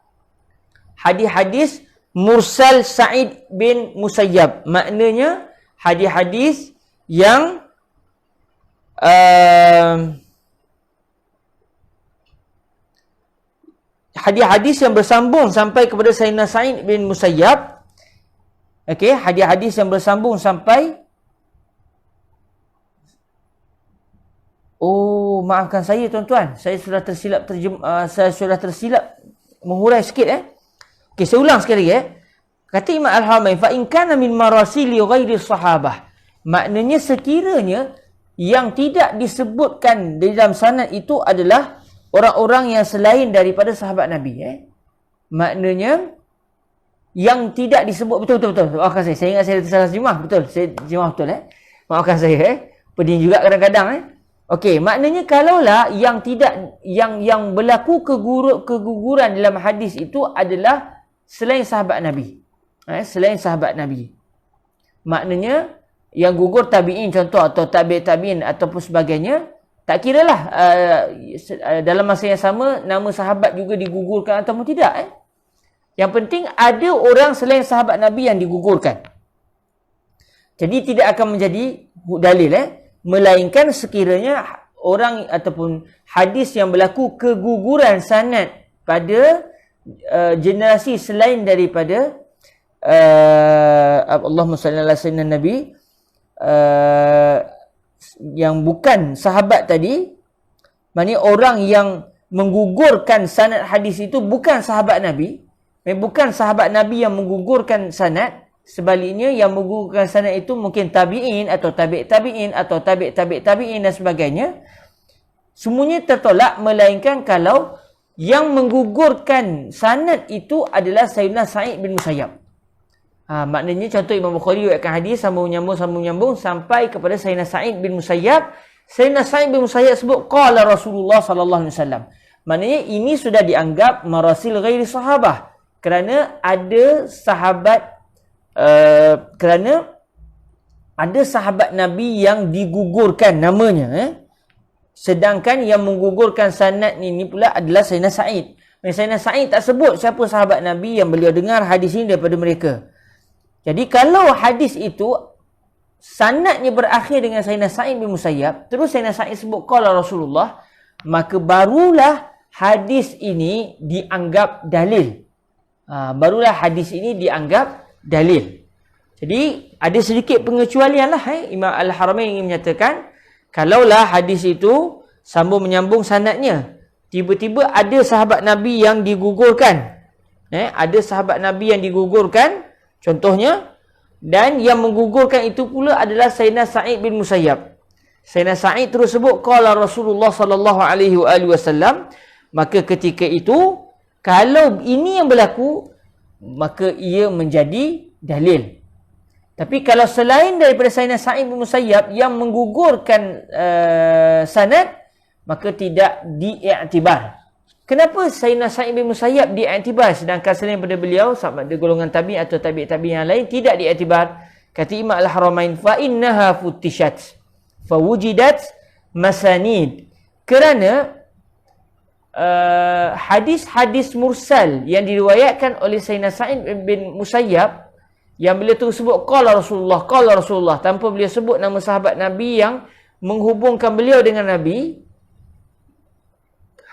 hadis-hadis mursal Sa'id bin Musayyab, maknanya hadis-hadis yang hadis-hadis yang bersambung sampai kepada Sayyidina Sa'id bin Musayyab. Okey, hadis-hadis yang bersambung sampai, oh, maafkan saya tuan-tuan, saya sudah tersilap saya sudah tersilap menghurai sikit. Okey, saya ulang sekali lagi. Kata Imam Al-Haramain, fa in kana min marasili ghairi sahabah, maknanya sekiranya yang tidak disebutkan di dalam sanad itu adalah orang-orang yang selain daripada sahabat Nabi. Maknanya yang tidak disebut, betul. Maafkan saya ingat saya tersalah terjemah. Betul, saya terjemah betul. Maafkan saya. Pedih juga kadang-kadang. Okey, maknanya kalaulah yang tidak, yang berlaku keguguran dalam hadis itu adalah selain sahabat Nabi. Selain sahabat Nabi. Maknanya yang gugur tabi'in contoh, atau tabi'in ataupun sebagainya, tak kiralah dalam masa yang sama nama sahabat juga digugurkan ataupun tidak. Yang penting ada orang selain sahabat Nabi yang digugurkan. Jadi tidak akan menjadi dalil. Melainkan sekiranya orang ataupun hadis yang berlaku keguguran sanad pada generasi selain daripada Allahumma salli ala sayyidina Nabi, yang bukan sahabat tadi, maknanya orang yang menggugurkan sanad hadis itu bukan sahabat Nabi, bukan sahabat Nabi yang menggugurkan sanad. Sebaliknya yang menggugurkan sanad itu mungkin tabi'in atau tabi'in atau tabi'in dan sebagainya. Semuanya tertolak, melainkan kalau yang menggugurkan sanad itu adalah Sayyidina Sa'id bin Musayyab. Maknanya contoh Imam Bukhari riwayatkan hadis sambung menyambung sampai kepada Sayyidina Sa'id bin Musayyab. Sayyidina Sa'id bin Musayyab sebut qala Rasulullah sallallahu alaihi wasallam. Maknanya ini sudah dianggap marasil ghairi sahabah, kerana ada sahabat kerana ada sahabat Nabi yang digugurkan namanya. Sedangkan yang menggugurkan sanad ini pula adalah Sayyidina Sa'id. Sayyidina Sa'id tak sebut siapa sahabat Nabi yang beliau dengar hadis ini daripada mereka. Jadi kalau hadis itu sanadnya berakhir dengan Sayyidina Sa'id bin Musayyab, terus Sayyidina Sa'id sebut qala Rasulullah, maka barulah hadis ini dianggap dalil. Barulah hadis ini dianggap dalil. Jadi ada sedikit pengecualian lah. Imam Al-Haramain ingin menyatakan, kalaulah hadis itu sambung menyambung sanadnya, tiba-tiba ada sahabat Nabi yang digugurkan, ada sahabat Nabi yang digugurkan contohnya, dan yang menggugurkan itu pula adalah Sayyidina Sa'id bin Musayyab. Sayyidina Sa'id terus sebut qala Rasulullah sallallahu alaihi wasallam, maka ketika itu kalau ini yang berlaku, maka ia menjadi dalil. Tapi kalau selain daripada Sayyidina Sa'id bin Musayyab yang menggugurkan sanad, maka tidak diiktibar. Kenapa Sayyidina Sa'id bin Musayyab diiktibar, sedangkan selain daripada beliau sama ada golongan tabi atau tabi yang lain tidak diiktibar? Kata Imam Al-Haramain, fa innaha futishat fa wujidat masanid. Kerana hadis-hadis mursal yang diriwayatkan oleh Sayyidina Sa'id bin Musayyab, yang beliau tu sebut qala Rasulullah tanpa beliau sebut nama sahabat Nabi yang menghubungkan beliau dengan Nabi,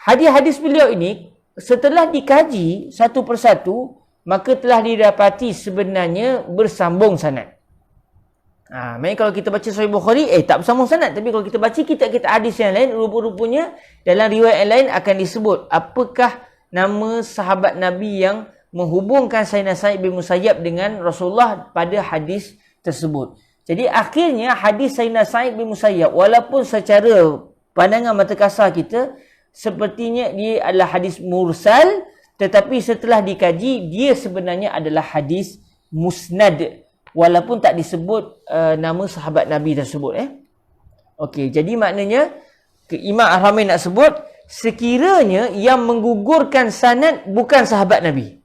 hadis-hadis beliau ini setelah dikaji satu persatu, maka telah didapati sebenarnya bersambung sanad. Maksudnya kalau kita baca Sahih Bukhari, tak bersambung sanad. Tapi kalau kita baca kitab-kitab hadis yang lain, rupa-rupanya dalam riwayat yang lain akan disebut apakah nama sahabat Nabi yang menghubungkan Sayyidina Sa'id bin Musayyab dengan Rasulullah pada hadis tersebut. Jadi akhirnya hadis Sayyidina Sa'id bin Musayyab, walaupun secara pandangan mata kasar kita sepertinya dia adalah hadis mursal, tetapi setelah dikaji dia sebenarnya adalah hadis musnad, walaupun tak disebut nama sahabat Nabi tersebut. Okey, jadi maknanya Imam Al-Haramain nak sebut sekiranya yang menggugurkan sanad bukan sahabat Nabi.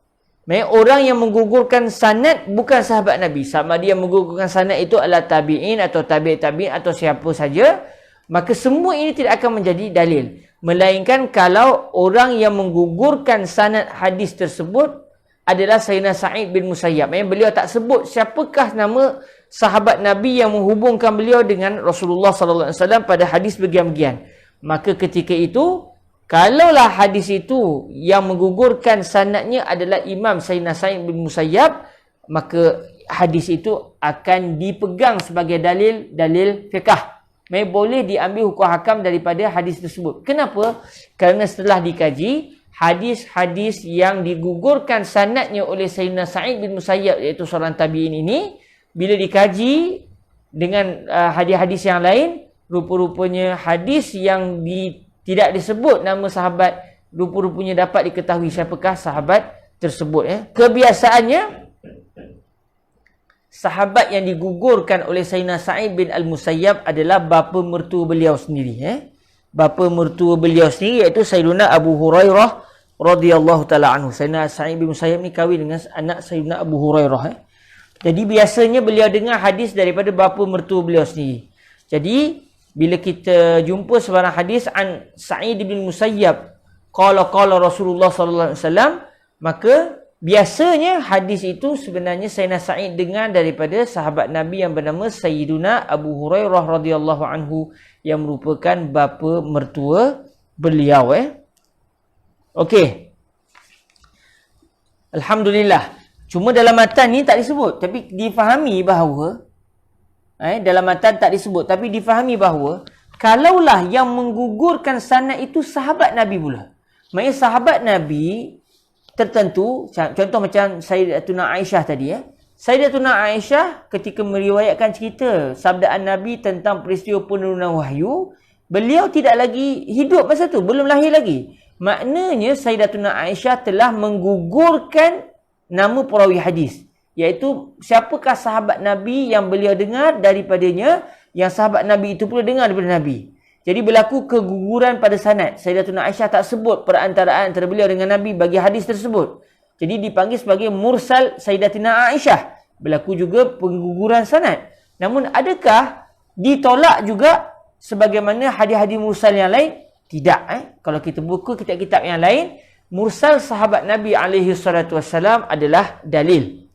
Maksudnya orang yang menggugurkan sanad bukan sahabat Nabi, sama dia menggugurkan sanad itu adalah tabi'in atau tabi'in atau siapa saja, maka semua ini tidak akan menjadi dalil. Melainkan kalau orang yang menggugurkan sanad hadis tersebut adalah Sayyidina Sa'id bin Musayyab. Maksudnya beliau tak sebut siapakah nama sahabat Nabi yang menghubungkan beliau dengan Rasulullah SAW pada hadis bagian-bagian. Maka ketika itu, kalaulah hadis itu yang menggugurkan sanadnya adalah Imam Sayyidina Sa'id bin Musayyab, maka hadis itu akan dipegang sebagai dalil fiqh. Boleh diambil hukum hakam daripada hadis tersebut. Kenapa? Kerana setelah dikaji, hadis-hadis yang digugurkan sanadnya oleh Sayyidina Sa'id bin Musayyab, iaitu seorang tabi'in ini, bila dikaji dengan hadis-hadis yang lain, rupa-rupanya hadis yang tidak disebut nama sahabat, rupa-rupanya dapat diketahui siapakah sahabat tersebut. Kebiasaannya, sahabat yang digugurkan oleh Sayyidina Sa'id bin Al-Musayyab adalah bapa mertua beliau sendiri. Bapa mertua beliau sendiri iaitu Sayyidina Abu Hurairah radhiyallahu ta'ala anhu. Sayyidina Sa'id bin Musayyab ni kahwin dengan anak Sayyidina Abu Hurairah. Jadi biasanya beliau dengar hadis daripada bapa mertua beliau sendiri. Jadi bila kita jumpa sebarang hadis an Sa'id bin Musayyab qala Rasulullah sallallahu alaihi wasallam, maka biasanya hadis itu sebenarnya Sayyidina Sa'id dengar daripada sahabat Nabi yang bernama Sayyiduna Abu Hurairah radhiyallahu anhu, yang merupakan bapa mertua beliau. Okey. Alhamdulillah. Cuma dalam matan ni tak disebut, tapi difahami bahawa dalam matan tak disebut, tapi difahami bahawa kalaulah yang menggugurkan sanad itu sahabat Nabi pula. Maksudnya sahabat Nabi tertentu, contoh macam Sayyidatuna Aisyah tadi. Sayyidatuna Aisyah ketika meriwayatkan cerita sabdaan Nabi tentang peristiwa penurunan wahyu, beliau tidak lagi hidup masa tu, belum lahir lagi. Maknanya Sayyidatuna Aisyah telah menggugurkan nama perawi hadis, iaitu siapakah sahabat Nabi yang beliau dengar daripadanya, yang sahabat Nabi itu pula dengar daripada Nabi. Jadi berlaku keguguran pada sanad. Sayyidatuna Aisyah tak sebut perantaraan antara beliau dengan Nabi bagi hadis tersebut. Jadi dipanggil sebagai mursal Sayyidatina Aisyah. Berlaku juga pengguguran sanad. Namun adakah ditolak juga sebagaimana hadis-hadis mursal yang lain? Tidak. Kalau kita buka kitab-kitab yang lain, mursal sahabat Nabi SAW adalah dalil.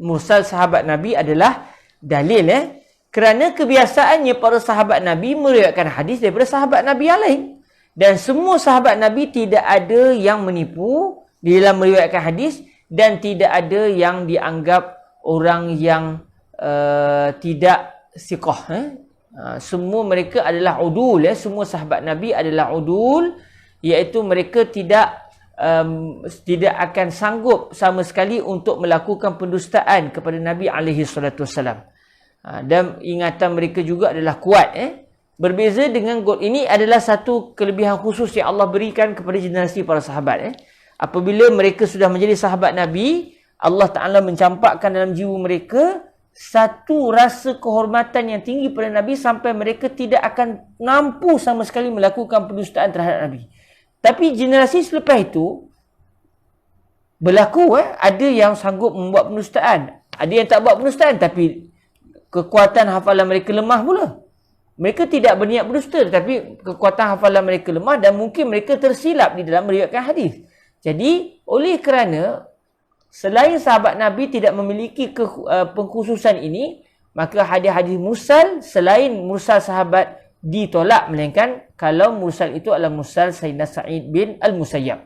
Mursal sahabat Nabi adalah dalil. Kerana kebiasaannya para sahabat Nabi meriwayatkan hadis daripada sahabat Nabi yang lain. Dan semua sahabat Nabi tidak ada yang menipu di dalam meriwayatkan hadis, dan tidak ada yang dianggap orang yang tidak siqah. Semua mereka adalah udul. Semua sahabat Nabi adalah udul, iaitu mereka tidak akan sanggup sama sekali untuk melakukan pendustaan kepada Nabi SAW. Dan ingatan mereka juga adalah kuat. Berbeza dengan ini adalah satu kelebihan khusus yang Allah berikan kepada generasi para sahabat. Apabila mereka sudah menjadi sahabat Nabi, Allah Ta'ala mencampakkan dalam jiwa mereka satu rasa kehormatan yang tinggi pada Nabi, sampai mereka tidak akan mampu sama sekali melakukan pendustaan terhadap Nabi. Tapi generasi selepas itu berlaku, ada yang sanggup membuat pendustaan, ada yang tak buat pendustaan, tapi kekuatan hafalan mereka lemah pula. Mereka tidak berniat berdusta, tetapi kekuatan hafalan mereka lemah dan mungkin mereka tersilap di dalam meriwayatkan hadis. Jadi, oleh kerana selain sahabat Nabi tidak memiliki pengkhususan ini, maka hadis-hadis mursal selain mursal sahabat ditolak, melainkan kalau mursal itu adalah mursal Sayyidina Sa'id bin Al-Musayyab.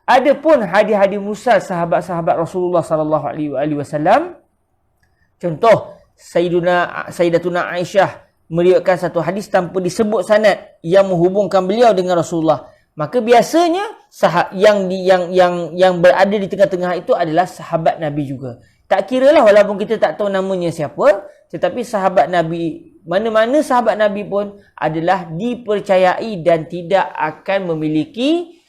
Adapun hadis-hadis mursal sahabat-sahabat Rasulullah sallallahu alaihi wasallam, contoh Sayyidatuna Aisyah meriwayatkan satu hadis tanpa disebut sanad yang menghubungkan beliau dengan Rasulullah, Maka biasanya yang berada di tengah-tengah itu adalah sahabat Nabi juga. Tak kiralah walaupun kita tak tahu namanya siapa, tetapi sahabat Nabi, mana-mana sahabat Nabi pun adalah dipercayai dan tidak akan memiliki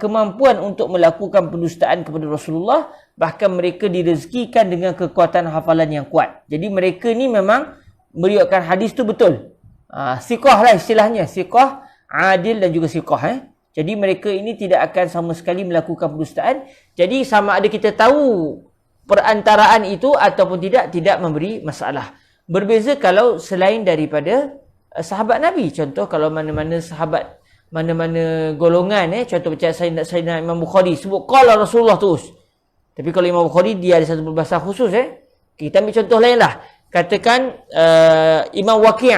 kemampuan untuk melakukan pendustaan kepada Rasulullah. Bahkan mereka direzekikan dengan kekuatan hafalan yang kuat. Jadi mereka ni memang meriwayatkan hadis tu betul. Siqah lah istilahnya. Siqah, adil dan juga siqah. Jadi mereka ini tidak akan sama sekali melakukan pendustaan. Jadi sama ada kita tahu perantaraan itu ataupun tidak memberi masalah. Berbeza kalau selain daripada sahabat Nabi. Contoh kalau mana-mana sahabat, mana-mana golongan, contoh macam Sayyidina Imam Bukhari sebut qala Rasulullah terus. Tapi kalau Imam Bukhari dia ada satu perbahasan khusus, kita ambil contoh lain lah. Katakan Imam Waqi',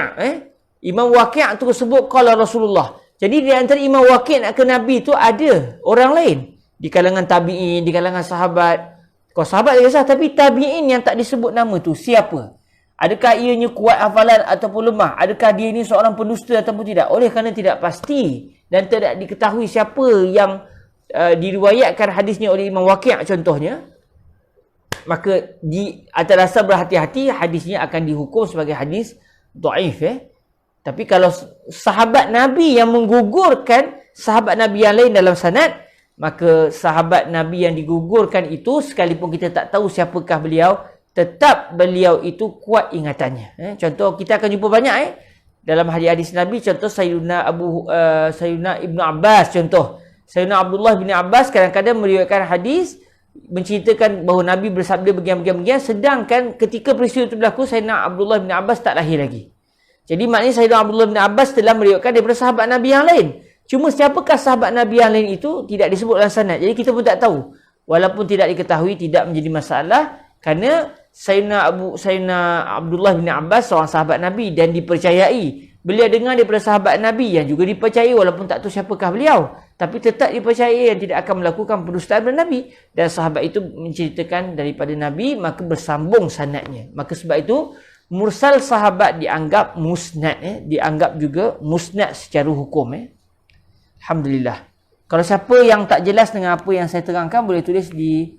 Imam Waqi' terus sebut qala Rasulullah. Jadi di antara Imam Waqi' nak ke Nabi tu ada orang lain di kalangan tabi'in, di kalangan sahabat. Kalau sahabat tak kisah, tapi tabi'in yang tak disebut nama tu siapa? Adakah ianya kuat hafalan ataupun lemah? Adakah dia ni seorang pendusta ataupun tidak? Oleh kerana tidak pasti dan tidak diketahui siapa yang diriwayatkan hadisnya oleh Imam Waqi' contohnya, maka di atas dasar berhati-hati hadisnya akan dihukum sebagai hadis dhaif. Tapi kalau sahabat Nabi yang menggugurkan sahabat Nabi yang lain dalam sanad, maka sahabat Nabi yang digugurkan itu sekalipun kita tak tahu siapakah beliau, tetap beliau itu kuat ingatannya. Contoh kita akan jumpa banyak dalam hadis-hadis Nabi. Contoh Sayyidina Ibnu Abbas, contoh Sayyidina Abdullah bin Abbas kadang-kadang meriwayatkan hadis menceritakan bahawa Nabi bersabda begini-begini, sedangkan ketika peristiwa itu berlaku Sayyidina Abdullah bin Abbas tak lahir lagi. Jadi maknanya Sayyidina Abdullah bin Abbas telah meriwayatkan daripada sahabat Nabi yang lain. Cuma siapakah sahabat Nabi yang lain itu tidak disebut dalam sanad. Jadi kita pun tak tahu. Walaupun tidak diketahui, tidak menjadi masalah, kerana Sayyidina Abdullah bin Abbas seorang sahabat Nabi dan dipercayai. Beliau dengar daripada sahabat Nabi yang juga dipercayai walaupun tak tahu siapakah beliau. Tapi tetap dipercayai yang tidak akan melakukan pendustaan kepada Nabi. Dan sahabat itu menceritakan daripada Nabi, maka bersambung sanadnya. Maka sebab itu, mursal sahabat dianggap musnad. Dianggap juga musnad secara hukum. Alhamdulillah. Kalau siapa yang tak jelas dengan apa yang saya terangkan, boleh tulis di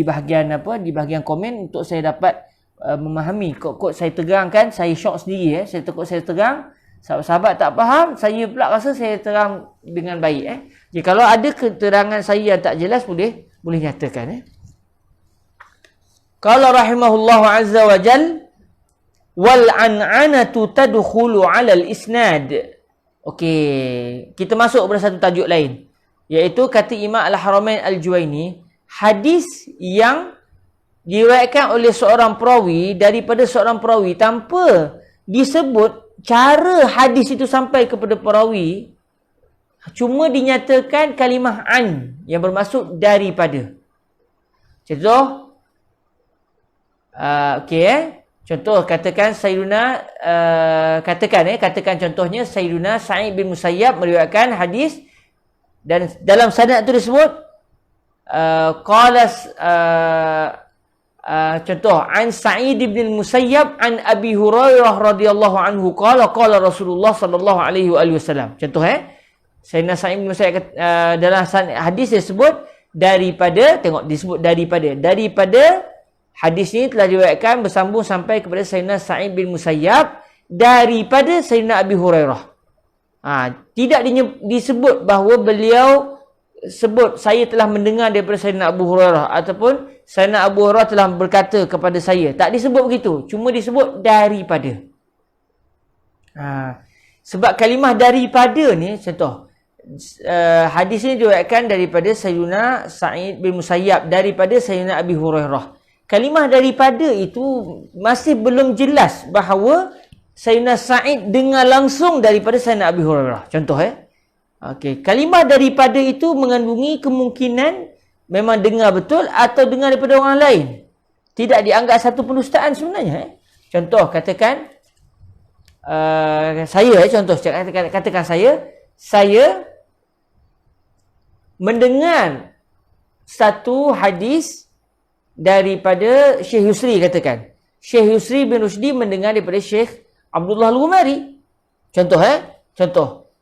bahagian di bahagian komen untuk saya dapat memahami. Kod saya terangkan, saya syok sendiri. Saya takut saya terang, sahabat-sahabat tak faham, saya pula rasa saya terang dengan baik. Jadi kalau ada keterangan saya yang tak jelas, boleh nyatakan. Qala rahimahullah azza wa jal, wal an'anatu tadkhulu 'ala al-isnad. Okey, kita masuk pada satu tajuk lain, iaitu kata Imam Al-Haramain Al-Juwaini, hadis yang diriwayatkan oleh seorang perawi daripada seorang perawi tanpa disebut cara hadis itu sampai kepada perawi, cuma dinyatakan kalimah an yang bermaksud daripada. Contoh, contoh katakan Sayyiduna katakan contohnya Sayyiduna Sa'id bin Musayyab meriwayatkan hadis dan dalam sanad itu disebut contoh an Sa'id bin Musayyab an Abi Hurairah radhiyallahu anhu qala Rasulullah sallallahu alaihi wasallam. Contoh Sayyidina Sa'id bin Musayyab dalam hadis disebut daripada, tengok disebut daripada hadis ini telah diriwayatkan bersambung sampai kepada Sayyidina Sa'id bin Musayyab daripada Sayyidina Abi Hurairah. Tidak disebut bahawa beliau sebut saya telah mendengar daripada Sayyidina Abu Hurairah ataupun Sayyidina Abu Hurairah telah berkata kepada saya. Tak disebut begitu. Cuma disebut daripada. Sebab kalimah daripada ni, contoh hadis ini diriwayatkan daripada Sayyidina Sa'id bin Musayyab daripada Sayyidina Abi Hurairah. Kalimah daripada itu masih belum jelas bahawa Sayyidina Sa'id dengar langsung daripada Sayyidina Abi Hurairah. Contoh kalimah daripada itu mengandungi kemungkinan memang dengar betul atau dengar daripada orang lain. Tidak dianggap satu pendustaan sebenarnya. Contoh katakan katakan saya mendengar satu hadis daripada Syekh Yusri, katakan Syekh Yusri bin Rushdi mendengar daripada Syekh Abdullah Al-Ghumari. Contoh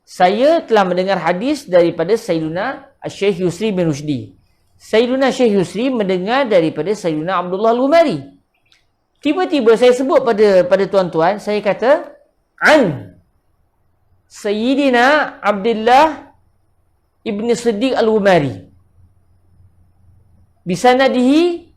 saya telah mendengar hadis daripada Sayyiduna Syekh Yusri bin Rushdi. Sayyiduna Syekh Yusri mendengar daripada Sayyiduna Abdullah Al-Ghumari. Tiba-tiba saya sebut pada tuan-tuan, saya kata an Sayyidina Abdullah Ibn Siddiq Al-Ghumari bisanadihi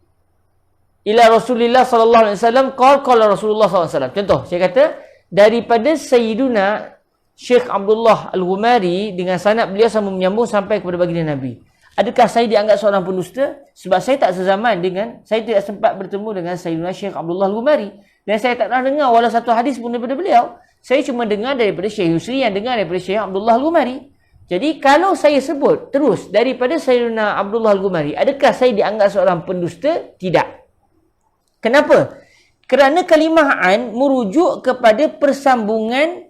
ila Rasulullah sallallahu alaihi wasallam qala Rasulullah sallallahu alaihi wasallam. Contoh, saya kata daripada Sayyiduna Syekh Abdullah Al-Ghumari dengan sanad beliau sama menyambung sampai kepada baginda Nabi. Adakah saya dianggap seorang pendusta? Sebab saya tak sezaman dengan, saya tidak sempat bertemu dengan Sayyiduna Syekh Abdullah Al-Ghumari. Dan saya tak pernah dengar walau satu hadis pun daripada beliau. Saya cuma dengar daripada Syekh Yusri yang dengar daripada Syekh Abdullah Al-Ghumari. Jadi kalau saya sebut terus daripada Sayyiduna Abdullah Al-Ghumari, adakah saya dianggap seorang pendusta? Tidak. Kenapa? Kerana kalimah an merujuk kepada persambungan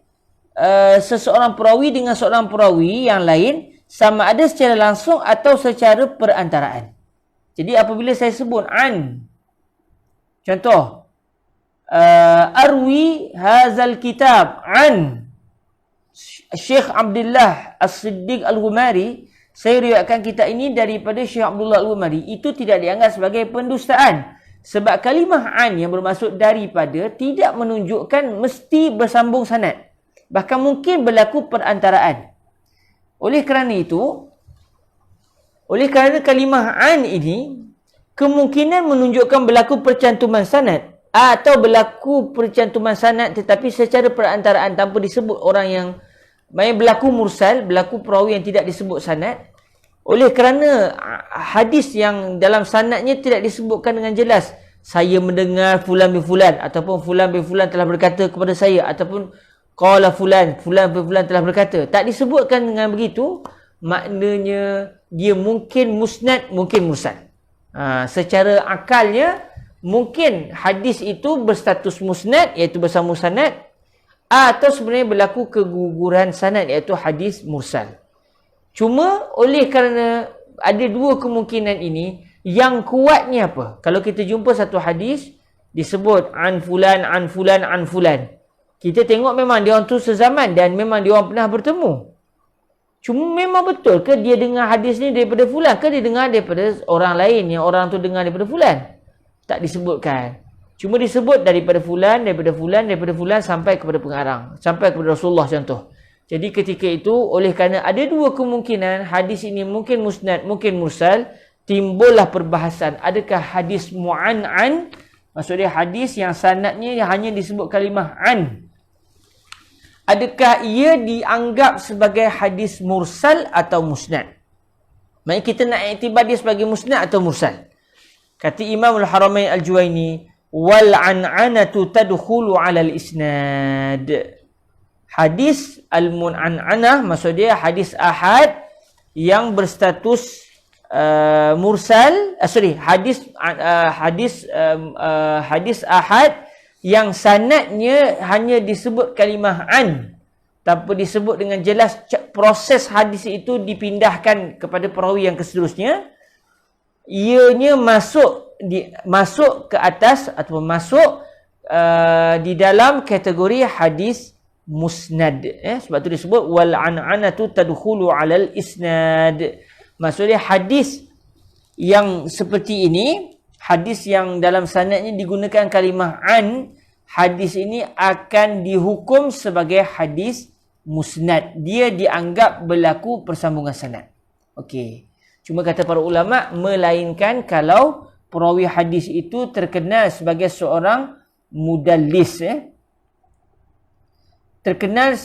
seseorang perawi dengan seorang perawi yang lain, sama ada secara langsung atau secara perantaraan. Jadi apabila saya sebut an, contoh, arwi hazal kitab an Syekh Abdullah As-Siddiq Al-Ghumari, saya riwayatkan kitab ini daripada Syekh Abdullah Al-Ghumari, itu tidak dianggap sebagai pendustaan. Sebab kalimah an yang bermaksud daripada tidak menunjukkan mesti bersambung sanad. Bahkan mungkin berlaku perantaraan. Oleh kerana kalimah an ini kemungkinan menunjukkan berlaku percantuman sanad atau berlaku percantuman sanad tetapi secara perantaraan tanpa disebut orang yang berlaku mursal, berlaku perawi yang tidak disebut sanad. Oleh kerana hadis yang dalam sanadnya tidak disebutkan dengan jelas, saya mendengar fulan bin fulan ataupun fulan bin fulan telah berkata kepada saya ataupun qala fulan bin fulan telah berkata, tak disebutkan dengan begitu, maknanya dia mungkin musnad, mungkin mursal. Secara akalnya mungkin hadis itu berstatus musnad iaitu bersambung sanad, atau sebenarnya berlaku keguguran sanad iaitu hadis mursal. Cuma oleh kerana ada dua kemungkinan ini, yang kuatnya apa? Kalau kita jumpa satu hadis disebut an fulan, an fulan, an fulan, kita tengok memang dia orang tu sezaman dan memang dia orang pernah bertemu. Cuma memang betul ke dia dengar hadis ni daripada fulan, ke dia dengar daripada orang lain yang orang tu dengar daripada fulan? Tak disebutkan. Cuma disebut daripada fulan, daripada fulan, daripada fulan sampai kepada pengarang, sampai kepada Rasulullah contoh. Jadi ketika itu, oleh kerana ada dua kemungkinan, hadis ini mungkin musnad, mungkin mursal, timbullah perbahasan. Adakah hadis mu'an'an? Maksudnya hadis yang sanadnya hanya disebut kalimah an. Adakah ia dianggap sebagai hadis mursal atau musnad? Maksudnya kita nak iktibar dia sebagai musnad atau mursal. Kata Imam Al-Haramain Al-Juwaini, wal an'anatu tadkhulu 'ala al-isnad. Hadis al-mun'an'anah maksudnya hadis ahad yang berstatus mursal, hadis ahad yang sanadnya hanya disebut kalimah an tanpa disebut dengan jelas, proses hadis itu dipindahkan kepada perawi yang seterusnya, ianya masuk ke atas atau masuk di dalam kategori hadis musnad. Sebab tu disebut wal an'anatu tadkhulu 'alal isnad. Maksudnya hadis yang seperti ini, hadis yang dalam sanadnya digunakan kalimah an, hadis ini akan dihukum sebagai hadis musnad. Dia dianggap berlaku persambungan sanad. Okey. Cuma kata para ulama, melainkan kalau perawi hadis itu terkenal sebagai seorang mudallis, terkenal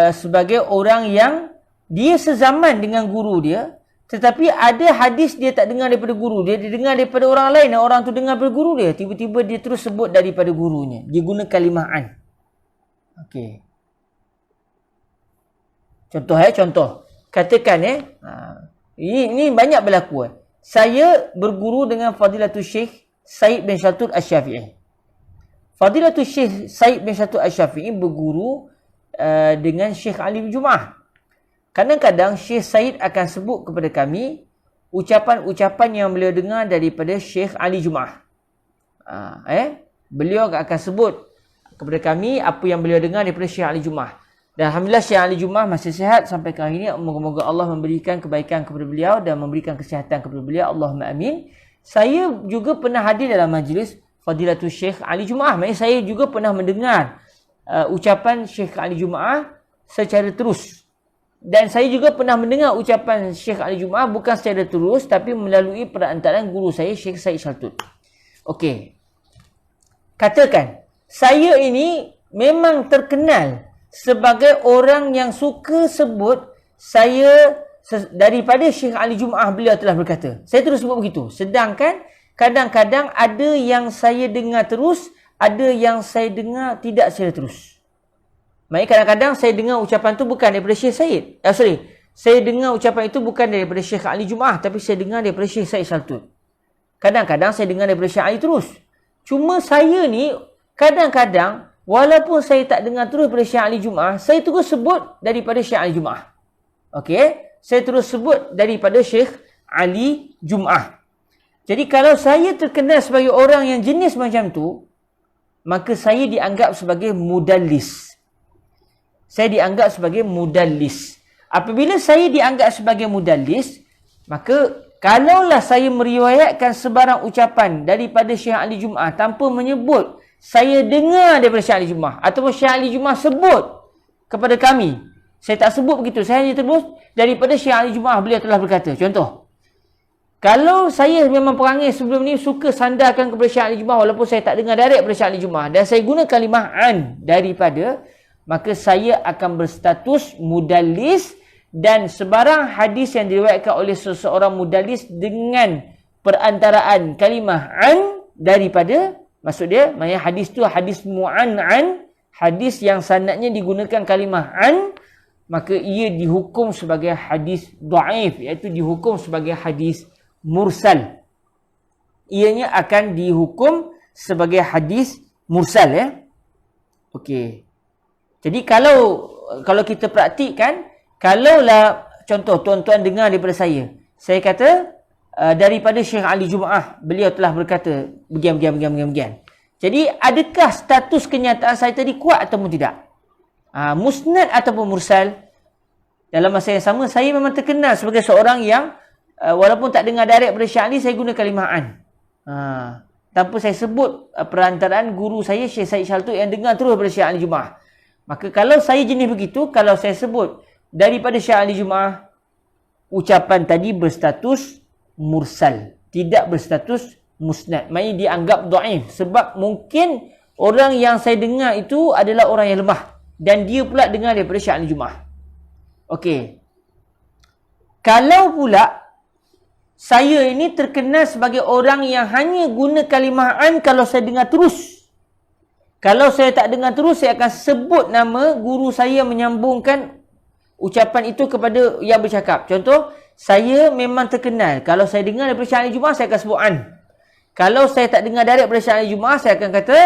sebagai orang yang dia sezaman dengan guru dia, tetapi ada hadis dia tak dengar daripada guru dia, dia dengar daripada orang lain dan orang tu dengar daripada guru dia. Tiba-tiba dia terus sebut daripada gurunya. Dia guna kalimah an. Okey. Contoh. Katakan ini banyak berlaku. Saya berguru dengan Fadilatul Syekh Said bin Syatur Asy-Syafi'i. Fadilatul Syekh Said bin Syatur Asy-Syafi'i berguru dengan Syekh Ali bin Jum'ah. Kadang-kadang Syekh Said akan sebut kepada kami ucapan-ucapan yang beliau dengar daripada Syekh Ali Jum'ah. Beliau akan sebut kepada kami apa yang beliau dengar daripada Syekh Ali Jum'ah. Dan Alhamdulillah Syekh Ali Jumaah masih sihat sampai ke hari ini. Moga-moga Allah memberikan kebaikan kepada beliau dan memberikan kesihatan kepada beliau. Allahumma amin. Saya juga pernah hadir dalam majlis Fadilatul Syekh Ali Jumaah. Maksudnya saya juga pernah mendengar ucapan Syekh Ali Jumaah secara terus. Dan saya juga pernah mendengar ucapan Syekh Ali Jumaah bukan secara terus tapi melalui perantaraan guru saya Syekh Said Shaltut. Okey. Katakan, saya ini memang terkenal sebagai orang yang suka sebut saya daripada Syekh Ali Jumaah beliau telah berkata. Saya terus sebut begitu. Sedangkan kadang-kadang ada yang saya dengar terus, ada yang saya dengar tidak secara terus. Maksudnya kadang-kadang saya dengar ucapan tu bukan daripada Syekh Said. Saya dengar ucapan itu bukan daripada Syekh Ali Jumaah tapi saya dengar daripada Syekh Said Shaltut. Kadang-kadang saya dengar daripada Syekh Ali terus. Cuma saya ni kadang-kadang walaupun saya tak dengar terus daripada Syekh Ali Jumaah, saya terus sebut daripada Syekh Ali Jumaah. Okey, saya terus sebut daripada Syekh Ali Jumaah. Jadi kalau saya terkenal sebagai orang yang jenis macam tu, maka saya dianggap sebagai mudallis. Saya dianggap sebagai mudallis. Apabila saya dianggap sebagai mudallis, maka kalaulah saya meriwayatkan sebarang ucapan daripada Syekh Ali Jumaah tanpa menyebut saya dengar daripada Syekh Ali Jumaah ataupun Syekh Ali Jumaah sebut kepada kami. Saya tak sebut begitu. Saya hanya terus daripada Syekh Ali Jumaah beliau telah berkata. Contoh. Kalau saya memang perangai sebelum ni suka sandarkan kepada Syekh Ali Jumaah walaupun saya tak dengar direct daripada Syekh Ali Jumaah dan saya guna kalimah an daripada, maka saya akan berstatus mudallis dan sebarang hadis yang diriwayatkan oleh seseorang mudallis dengan perantaraan kalimah an daripada, maksud dia, maksudnya hadis tu hadis mu'an'an, hadis yang sanadnya digunakan kalimah an, maka ia dihukum sebagai hadis dhaif, iaitu dihukum sebagai hadis mursal. Ianya akan dihukum sebagai hadis mursal, ya. Okey. Jadi kalau kita praktikkan, kalaulah contoh tuan-tuan dengar daripada saya kata daripada Syekh Ali Jumaah beliau telah berkata begini. Jadi adakah status kenyataan saya tadi kuat ataupun tidak? Musnad ataupun mursal? Dalam masa yang sama saya memang terkenal sebagai seorang yang walaupun tak dengar direct daripada Syekh Ali, saya guna kalimah an. Tanpa saya sebut perantaraan guru saya Syekh Said Shaltut yang dengar terus daripada Syekh Ali Jumaah. Maka kalau saya jenis begitu, kalau saya sebut daripada Syekh Ali Jumaah, ucapan tadi berstatus mursal, tidak berstatus musnad. Maksudnya dianggap dhaif sebab mungkin orang yang saya dengar itu adalah orang yang lemah dan dia pula dengar daripada Syekh Ali Jumaah. Okey. Kalau pula saya ini terkenal sebagai orang yang hanya guna kalimah an kalau saya dengar terus. Kalau saya tak dengar terus, saya akan sebut nama guru saya menyambungkan ucapan itu kepada yang bercakap. Contoh, saya memang terkenal. Kalau saya dengar daripada Syekh Ali Jumaah, saya akan sebut an. Kalau saya tak dengar daripada Syekh Ali Jumaah, saya akan kata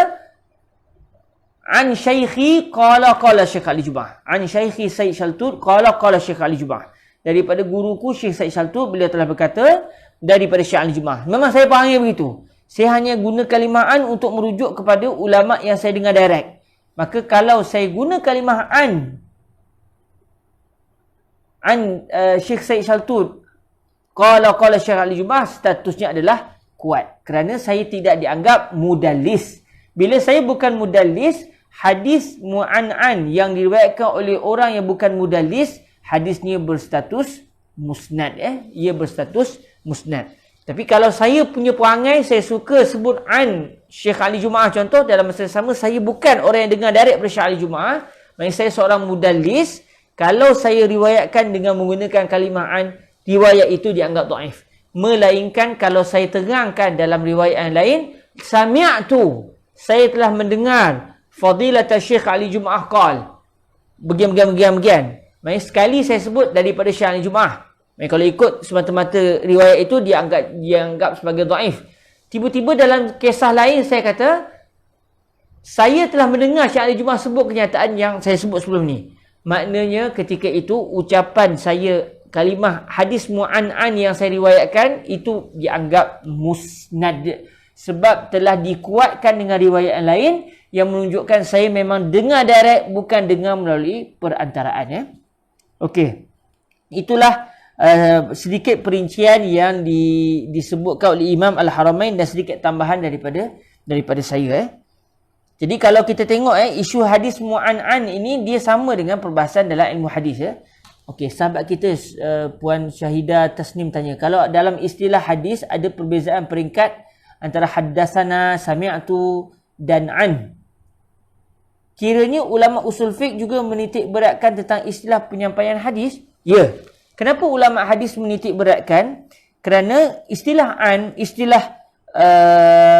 an syaikhi qala Syekh Ali Jumaah. An syaikhi Said Shaltut qala Syekh Ali Jumaah. Daripada guruku Syekh Said Shaltut, beliau telah berkata daripada Syekh Ali Jumaah. Memang saya faham begitu. Saya hanya guna kalimah an untuk merujuk kepada ulama yang saya dengar direct. Maka kalau saya guna kalimah an Syekh Said Shaltut qala Syekh Ali Jumaah, statusnya adalah kuat kerana saya tidak dianggap mudallis. Bila saya bukan mudallis, hadis mu'an'an yang diriwayatkan oleh orang yang bukan mudallis, hadisnya berstatus musnad, ia berstatus musnad. Tapi kalau saya punya perangai, saya suka sebut an Syekh Ali Jumaah contoh, dalam masa yang sama saya bukan orang yang dengar direct daripada Syekh Ali Jumaah, maksudnya saya seorang mudallis. Kalau saya riwayatkan dengan menggunakan kalimah an, riwayat itu dianggap dhaif. Melainkan kalau saya terangkan dalam riwayat yang lain, sami'tu, saya telah mendengar Fadilat Syekh Ali Jumaah qal, bagian. Maksudnya sekali saya sebut daripada Syekh Ali Jumaah. Kalau ikut semata-mata riwayat itu dianggap sebagai dhaif. Tiba-tiba dalam kisah lain saya kata, saya telah mendengar Syekh Ali Jumaah sebut kenyataan yang saya sebut sebelum ni. Maknanya ketika itu ucapan saya, kalimah hadis mu'an'an yang saya riwayatkan itu dianggap musnad sebab telah dikuatkan dengan riwayat yang lain yang menunjukkan saya memang dengar direct, bukan dengar melalui perantaraan, ya. Okey. Itulah sedikit perincian yang disebutkan oleh Imam Al-Haramain dan sedikit tambahan daripada saya, ya. Jadi kalau kita tengok isu hadis mu'an'an ini dia sama dengan perbahasan dalam ilmu hadis, ya. Okey, sahabat kita Puan Syahidah Tasnim tanya, kalau dalam istilah hadis ada perbezaan peringkat antara haddatsana, sami'tu dan an. Kiranya ulama usul fiqh juga menitik beratkan tentang istilah penyampaian hadis? Ya. Kenapa ulama hadis menitik beratkan? Kerana istilah an, istilah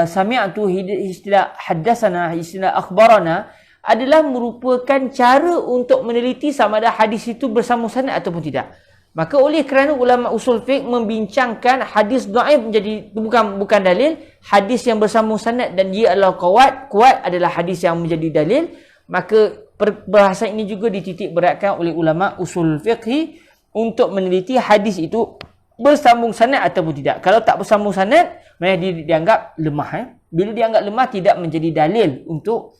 sami'tu, istilah haddatsana, istilah akhbarana adalah merupakan cara untuk meneliti sama ada hadis itu bersambung sanad ataupun tidak. Maka oleh kerana ulama usul fiqh membincangkan hadis dhaif menjadi bukan dalil, hadis yang bersambung sanad dan dia adalah kuat adalah hadis yang menjadi dalil, maka perbahasan ini juga dititik beratkan oleh ulama usul fiqh untuk meneliti hadis itu bersambung sanad ataupun tidak. Kalau tak bersambung sanad, maknanya dia dianggap lemah. Bila dianggap lemah, tidak menjadi dalil untuk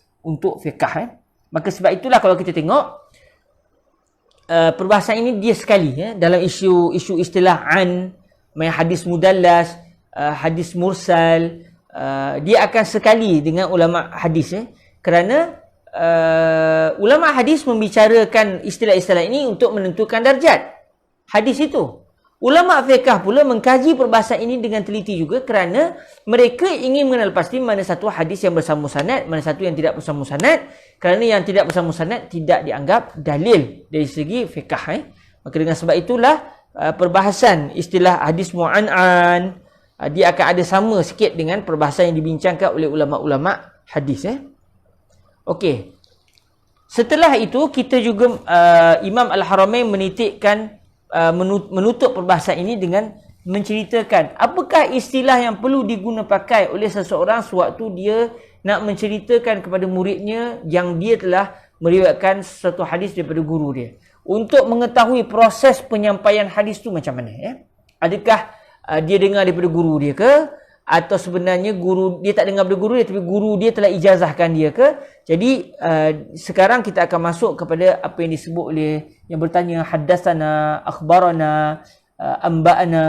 fiqh. Maka sebab itulah kalau kita tengok perbahasan ini dia sekali, dalam isu istilah an, hadis mudallas, hadis mursal, dia akan sekali dengan ulama hadis, kerana ulama hadis membicarakan istilah-istilah ini untuk menentukan darjat hadis itu. Ulama fiqh pula mengkaji perbahasan ini dengan teliti juga kerana mereka ingin mengenal pasti mana satu hadis yang bersambung sanad, mana satu yang tidak bersambung sanad, kerana yang tidak bersambung sanad tidak dianggap dalil dari segi fiqh. Maka dengan sebab itulah perbahasan istilah hadis mu'an'an dia akan ada sama sikit dengan perbahasan yang dibincangkan oleh ulama-ulama hadis. Okey. Setelah itu kita juga Imam Al-Haramain menitikkan menutup perbahasan ini dengan menceritakan apakah istilah yang perlu diguna pakai oleh seseorang sewaktu dia nak menceritakan kepada muridnya yang dia telah meriwayatkan satu hadis daripada guru dia. Untuk mengetahui proses penyampaian hadis tu macam mana, Adakah dia dengar daripada guru dia ke, atau sebenarnya guru dia tak dengar daripada guru dia tapi guru dia telah ijazahkan dia ke? Jadi sekarang kita akan masuk kepada apa yang disebut oleh yang bertanya haddatsana, akhbarana, amba'ana.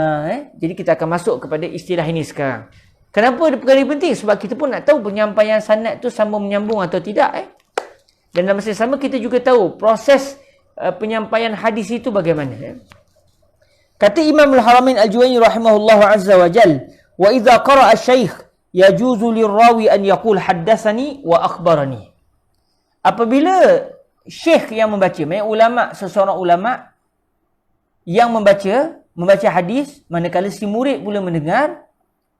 Jadi kita akan masuk kepada istilah ini sekarang. Kenapa ada perkara ini penting? Sebab kita pun nak tahu penyampaian sanad tu sambung menyambung atau tidak. Dan dalam masa yang sama kita juga tahu proses penyampaian hadis itu bagaimana. Kata Imam Al-Haramain Al-Juwayni rahimahullahu azza wa jal, wa idza qara'a asy-syaikh yajuzu lirawi an yaqul haddatsani wa akhbarani. Apabila syekh yang membaca, maksudnya seseorang ulama yang membaca hadis, manakala si murid pula mendengar,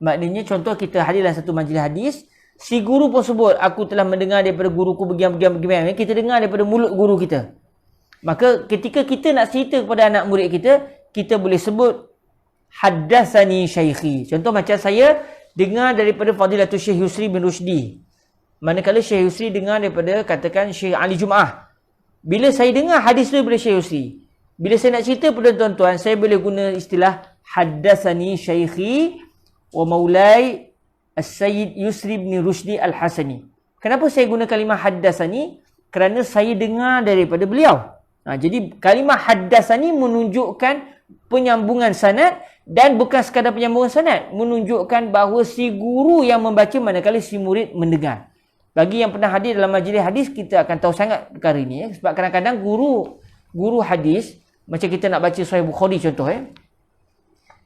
maknanya contoh kita hadir dalam satu majlis hadis, si guru pun sebut, aku telah mendengar daripada guruku begini. Kita dengar daripada mulut guru kita. Maka ketika kita nak cerita kepada anak murid kita, kita boleh sebut haddatsani syaikhi. Contoh macam saya dengar daripada Fadilatul Syekh Yusri bin Rushdi. Manakala Syekh Yusri dengar daripada katakan Syekh Ali Jumaah. Bila saya dengar hadis tu daripada Syekh Yusri, bila saya nak cerita pada tuan-tuan, saya boleh guna istilah haddatsani syaikhi wa maulai As-Sayyid Yusri bin Rushdi Al-Hasani. Kenapa saya guna kalimah haddatsani? Kerana saya dengar daripada beliau. Jadi kalimah haddatsani menunjukkan penyambungan sanad, dan bukan sekadar penyambungan sanad, menunjukkan bahawa si guru yang membaca manakala si murid mendengar. Bagi yang pernah hadir dalam majlis hadis, kita akan tahu sangat perkara ini. Sebab kadang-kadang guru hadis, macam kita nak baca Sahih Bukhari contoh.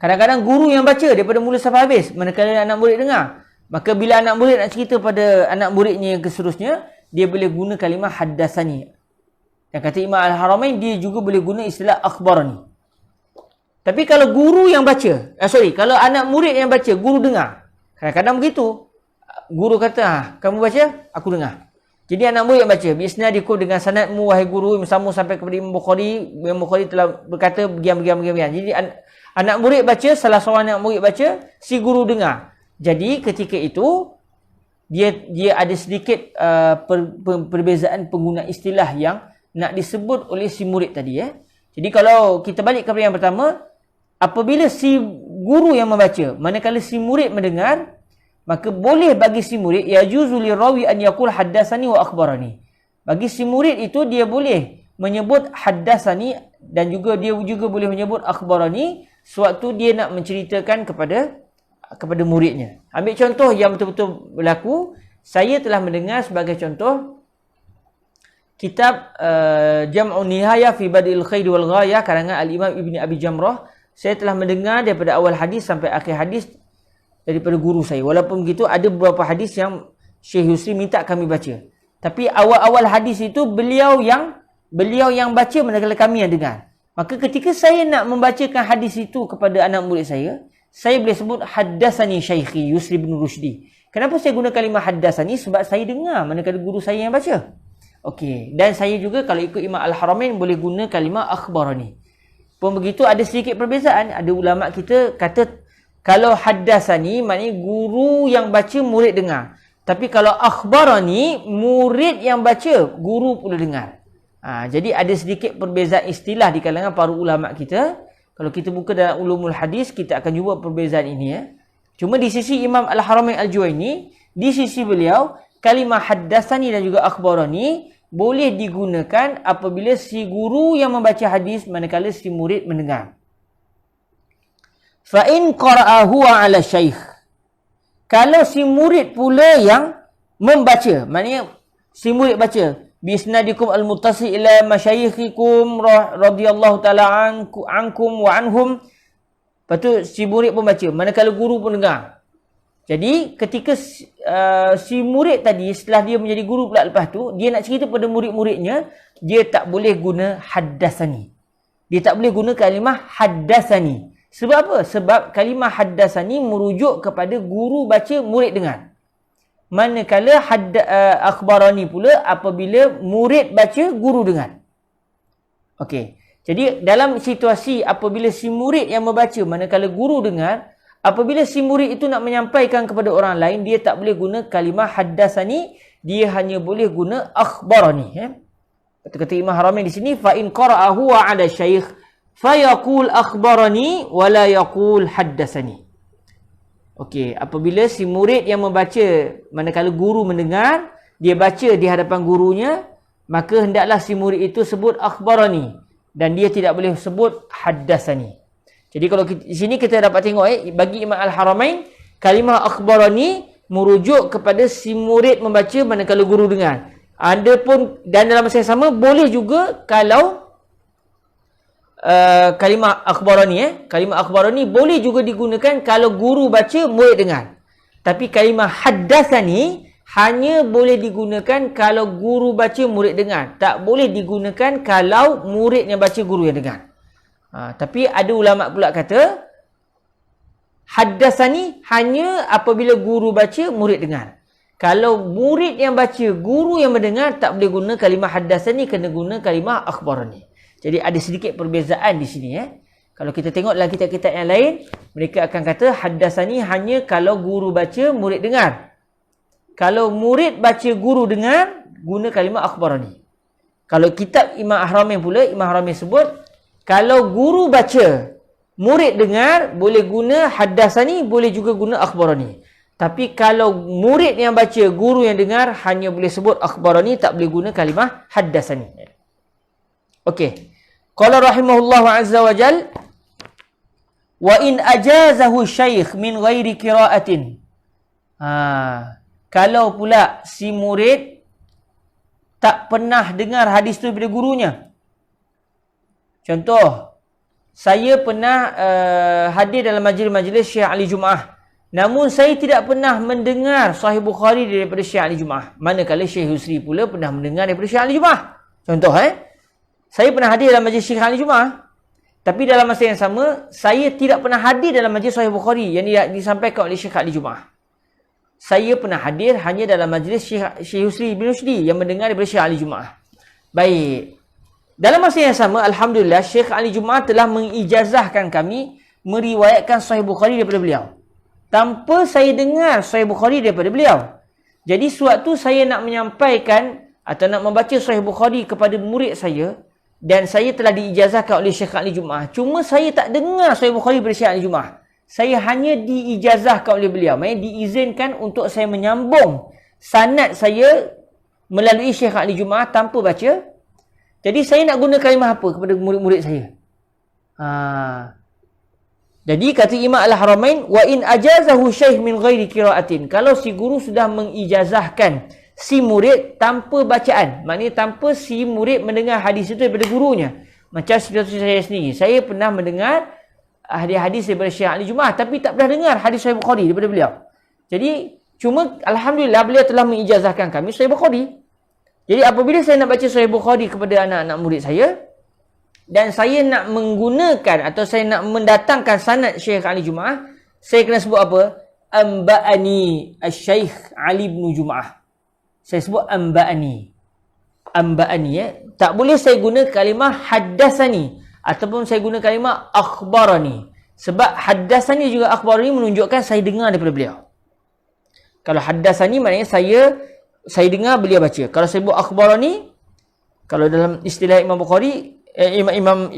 Kadang-kadang guru yang baca daripada mula sampai habis, manakala anak murid dengar. Maka bila anak murid nak cerita pada anak muridnya yang seterusnya, dia boleh guna kalimah haddatsani. Dan kata Imam Al-Haramain, dia juga boleh guna istilah akhbarani. Tapi kalau guru yang baca, kalau anak murid yang baca, guru dengar. Kadang-kadang begitu. Guru kata, kamu baca, aku dengar. Jadi anak murid yang baca, bi'isnadikum dengan sanadmu wahai guru, sambung sampai kepada Imam Bukhari. Imam Bukhari telah berkata begini. Jadi anak murid baca, salah seorang anak murid baca, si guru dengar. Jadi ketika itu dia ada sedikit perbezaan pengguna istilah yang nak disebut oleh si murid tadi. Jadi kalau kita balik kepada yang pertama, apabila si guru yang membaca, manakala si murid mendengar, maka boleh bagi si murid yajuzu lirawi an yaqul haddatsani wa akhbarani. Bagi si murid itu dia boleh menyebut haddatsani dan juga dia juga boleh menyebut akhbarani sewaktu dia nak menceritakan kepada muridnya. Ambil contoh yang betul-betul berlaku, saya telah mendengar sebagai contoh kitab Jam'un Nihayah fi Badil Khair wal Ghayah karangan Al-Imam Ibni Abi Jamrah. Saya telah mendengar daripada awal hadis sampai akhir hadis daripada guru saya. Walaupun begitu ada beberapa hadis yang Syekh Yusri minta kami baca. Tapi awal-awal hadis itu beliau yang baca manakala kami yang dengar. Maka ketika saya nak membacakan hadis itu kepada anak murid saya boleh sebut haddatsani Syaikhi Yusri bin Rushdi. Kenapa saya guna kalimah haddatsani? Sebab saya dengar manakala guru saya yang baca. Okey, dan saya juga kalau ikut Imam Al-Haramain boleh guna kalimah akhbarani. Pun begitu ada sedikit perbezaan. Ada ulama kita kata kalau haddatsani maknanya guru yang baca murid dengar. Tapi kalau akhbarani murid yang baca guru pula dengar. Jadi ada sedikit perbezaan istilah di kalangan para ulama kita. Kalau kita buka dalam ulumul hadis kita akan jumpa perbezaan ini Cuma di sisi Imam Al-Haramain Al-Juwaini, di sisi beliau kalimah haddatsani dan juga akhbarani boleh digunakan apabila si guru yang membaca hadis manakala si murid mendengar. Fa in qara'ahu 'ala syaikh. Kalau si murid pula yang membaca, maknanya si murid baca bisnadikum al-muttasi ila masyayikhikum radhiyallahu taala ankum wa anhum. Lepas tu si murid pun baca, manakala guru pun dengar. Jadi ketika si murid tadi setelah dia menjadi guru pula lepas tu, dia nak cerita pada murid-muridnya, dia tak boleh guna haddatsani. Dia tak boleh guna kalimah haddatsani. Sebab apa? Sebab kalimah haddatsani merujuk kepada guru baca, murid dengar. Manakala akhbarani pula apabila murid baca, guru dengar. Okey. Jadi dalam situasi apabila si murid yang membaca manakala guru dengar, apabila si murid itu nak menyampaikan kepada orang lain, dia tak boleh guna kalimah haddatsani, dia hanya boleh guna akhbarani. Kata Imam Haramain di sini, fa in qara'ahu 'ala syaikh fayaqul akhbarani wa la yaqul haddatsani. Okey, apabila si murid yang membaca manakala guru mendengar, dia baca di hadapan gurunya, maka hendaklah si murid itu sebut akhbarani dan dia tidak boleh sebut haddatsani. Jadi kalau di sini kita dapat tengok bagi Imam Al-Haramain kalimah akhbarani merujuk kepada si murid membaca manakala guru dengar. Adapun dan dalam masa yang sama boleh juga kalau kalimah akhbarani boleh juga digunakan kalau guru baca murid dengar. Tapi kalimah haddatsani hanya boleh digunakan kalau guru baca murid dengar. Tak boleh digunakan kalau murid yang baca guru yang dengar. Tapi ada ulama pula kata haddatsani hanya apabila guru baca murid dengar. Kalau murid yang baca guru yang mendengar, tak boleh guna kalimah haddatsani, kena guna kalimah akhbarani. Jadi ada sedikit perbezaan di sini. Kalau kita tengok dalam kitab-kitab yang lain, mereka akan kata haddatsani hanya kalau guru baca murid dengar. Kalau murid baca guru dengar, guna kalimah akhbarani. Kalau kitab Imam Haramain pula, Imam Haramain sebut kalau guru baca murid dengar, boleh guna haddatsani, boleh juga guna akhbarani. Tapi kalau murid yang baca guru yang dengar, hanya boleh sebut akhbarani, tak boleh guna kalimah haddatsani. Okey. Qala rahimahullahu azza wa jal, wa in ajazahu syaikh min ghairi qira'atin. Kalau pula si murid tak pernah dengar hadis tu daripada gurunya. Contoh, saya pernah hadir dalam majlis-majlis Syekh Ali Jumaah. Namun saya tidak pernah mendengar Sahih Bukhari daripada Syekh Ali Jumaah. Manakala Syekh Yusri pula pernah mendengar daripada Syekh Ali Jumaah. Contoh saya pernah hadir dalam majlis Syekh Ali Jumaah. Tapi dalam masa yang sama, saya tidak pernah hadir dalam majlis Sahih Bukhari yang disampaikan oleh Syekh Ali Jumaah. Saya pernah hadir hanya dalam majlis Syekh Yusri bin Rushdi yang mendengar daripada Syekh Ali Jumaah. Baik. Dalam masa yang sama, Alhamdulillah, Syekh Ali Jumaah telah mengijazahkan kami meriwayatkan Sahih Bukhari daripada beliau. Tanpa saya dengar Sahih Bukhari daripada beliau. Jadi sewaktu saya nak menyampaikan atau nak membaca Sahih Bukhari kepada murid saya, dan saya telah diijazahkan oleh Syekh Ali Jumaah, cuma saya tak dengar Sahih Bukhari daripada Syekh Ali Jumaah, saya hanya diijazahkan oleh beliau. Maksudnya diizinkan untuk saya menyambung sanad saya melalui Syekh Ali Jumaah tanpa baca. Jadi saya nak guna kalimah apa kepada murid-murid saya? Jadi kata Imam Al-Haramain, wa in ajazahu syaikh min ghairi qiraatin. Kalau si guru sudah mengijazahkan si murid tanpa bacaan, maknanya tanpa si murid mendengar hadis itu daripada gurunya. Macam situasi saya sendiri. Saya pernah mendengar hadis-hadis daripada Syekh Ali Jumaah tapi tak pernah dengar hadis Sahih Bukhari daripada beliau. Jadi cuma alhamdulillah beliau telah mengijazahkan kami Sahih Bukhari. Jadi apabila saya nak baca Sahih Bukhari kepada anak-anak murid saya dan saya nak menggunakan atau saya nak mendatangkan sanad Syekh Ali Jumaah, saya kena sebut apa? Amba'ani Asy-Syaikh Ali bin Jumaah. Saya sebut amba'ani. Amba'ani Tak boleh saya guna kalimah haddatsani ataupun saya guna kalimah akhbarani. Sebab haddatsani juga akhbarani menunjukkan saya dengar daripada beliau. Kalau haddatsani maknanya saya dengar beliau baca. Kalau saya sebut akhbarani, kalau dalam istilah Imam Bukhari, Imam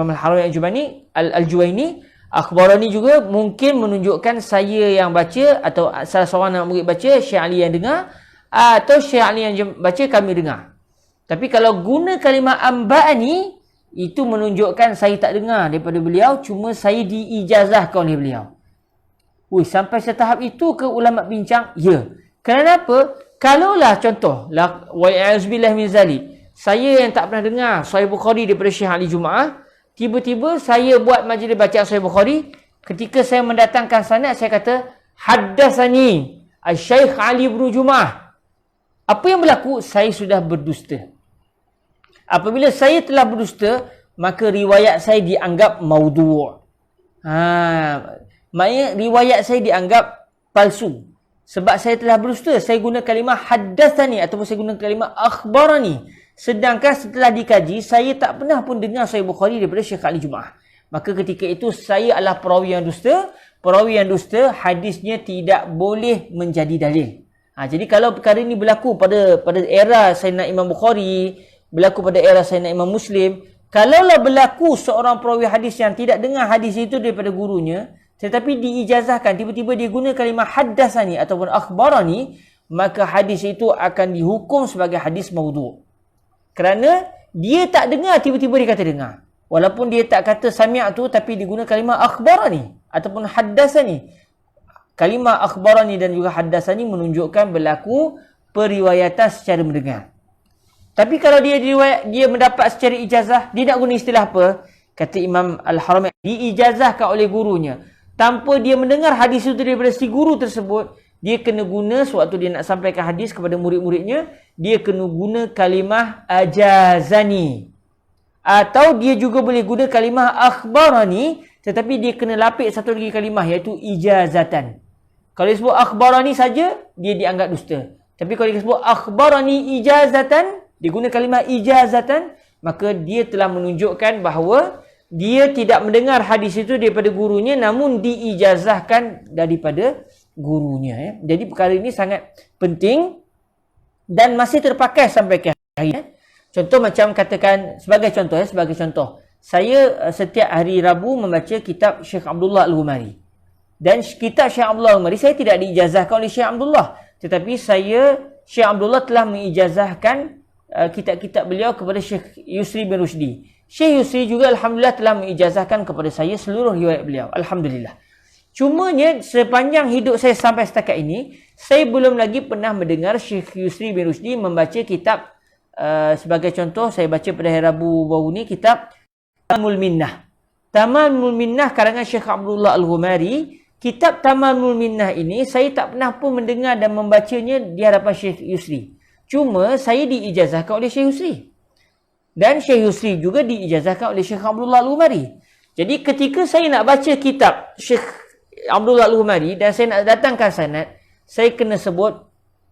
Al-Haramain Al-Juwaini, akhbarani juga mungkin menunjukkan saya yang baca atau salah seorang anak murid baca, Syekh Ali yang dengar, atau Syekh Ali yang baca kami dengar. Tapi kalau guna kalimah amba'ani, itu menunjukkan saya tak dengar daripada beliau, cuma saya diijazahkan oleh beliau. Sampai setahap itu ke ulama bincang? Ya. Kenapa? Kalaulah contoh, wa'iyazbillah min zalik, saya yang tak pernah dengar Sahih Bukhari daripada Syekh Ali Jumaah, tiba-tiba saya buat majlis bacaan Sahih Bukhari, ketika saya mendatangkan sanad, saya kata, haddatsani Asy-Syaikh Ali bin Jumaah. Apa yang berlaku? Saya sudah berdusta. Apabila saya telah berdusta, maka riwayat saya dianggap maudhu'. Maknanya riwayat saya dianggap palsu. Sebab saya telah berdusta, saya guna kalimah haddatsani ataupun saya guna kalimah akhbarani. Sedangkan setelah dikaji, saya tak pernah pun dengar Sahih Bukhari daripada Syekh Ali Jumaah. Maka ketika itu saya adalah perawi yang dusta. Perawi yang dusta, hadisnya tidak boleh menjadi dalil. Jadi kalau perkara ini berlaku pada era Sayyidina Imam Bukhari, berlaku pada era Sayyidina Imam Muslim, kalaulah berlaku seorang perawi hadis yang tidak dengar hadis itu daripada gurunya, tetapi diijazahkan, tiba-tiba dia guna kalimah haddatsani ataupun akhbarani, maka hadis itu akan dihukum sebagai hadis maudhu'. Kerana dia tak dengar, tiba-tiba dia kata dengar. Walaupun dia tak kata sami'tu, tapi dia guna kalimah akhbarani ataupun haddatsani. Kalimah akhbarani dan juga haddatsani menunjukkan berlaku periwayatan secara mendengar. Tapi kalau dia mendapat secara ijazah, dia nak guna istilah apa? Kata Imam Al-Haramain, diijazahkan oleh gurunya. Tanpa dia mendengar hadis itu daripada si guru tersebut, dia kena guna sewaktu dia nak sampaikan hadis kepada murid-muridnya, dia kena guna kalimah ajazani. Atau dia juga boleh guna kalimah akhbarani, tetapi dia kena lapik satu lagi kalimah, iaitu ijazatan. Kalau dia sebut akhbarani saja, dia dianggap dusta. Tapi kalau dia sebut akhbarani ijazatan, dia guna kalimah ijazatan, maka dia telah menunjukkan bahawa dia tidak mendengar hadis itu daripada gurunya, namun diijazahkan daripada gurunya. Jadi perkara ini sangat penting dan masih terpakai sampai ke hari ini. Contoh macam katakan, sebagai contoh, saya setiap hari Rabu membaca kitab Syekh Abdullah Al-Ghumari. Dan kitab Syekh Abdullah Al-Ghumari saya tidak diijazahkan oleh Syekh Abdullah, tetapi Syekh Abdullah telah mengijazahkan kitab-kitab beliau kepada Syekh Yusri bin Rushdi. Syekh Yusri juga alhamdulillah telah mengijazahkan kepada saya seluruh riwayat beliau. Alhamdulillah. Cumanya sepanjang hidup saya sampai setakat ini, saya belum lagi pernah mendengar Syekh Yusri bin Rushdi membaca kitab, sebagai contoh, saya baca pada hari Rabu baru ni, kitab Tamamul Minnah. Tamamul Minnah karangan Syekh Abdullah Al-Ghumari. Kitab Tamamul Minnah ini saya tak pernah pun mendengar dan membacanya di hadapan Syekh Yusri. Cuma saya diijazahkan oleh Syekh Yusri. Dan Syekh Yusri juga diijazahkan oleh Syekh Abdullah Al-Ghumari. Jadi ketika saya nak baca kitab Syekh Abdullah Al-Ghumari dan saya nak datangkan sanad, saya kena sebut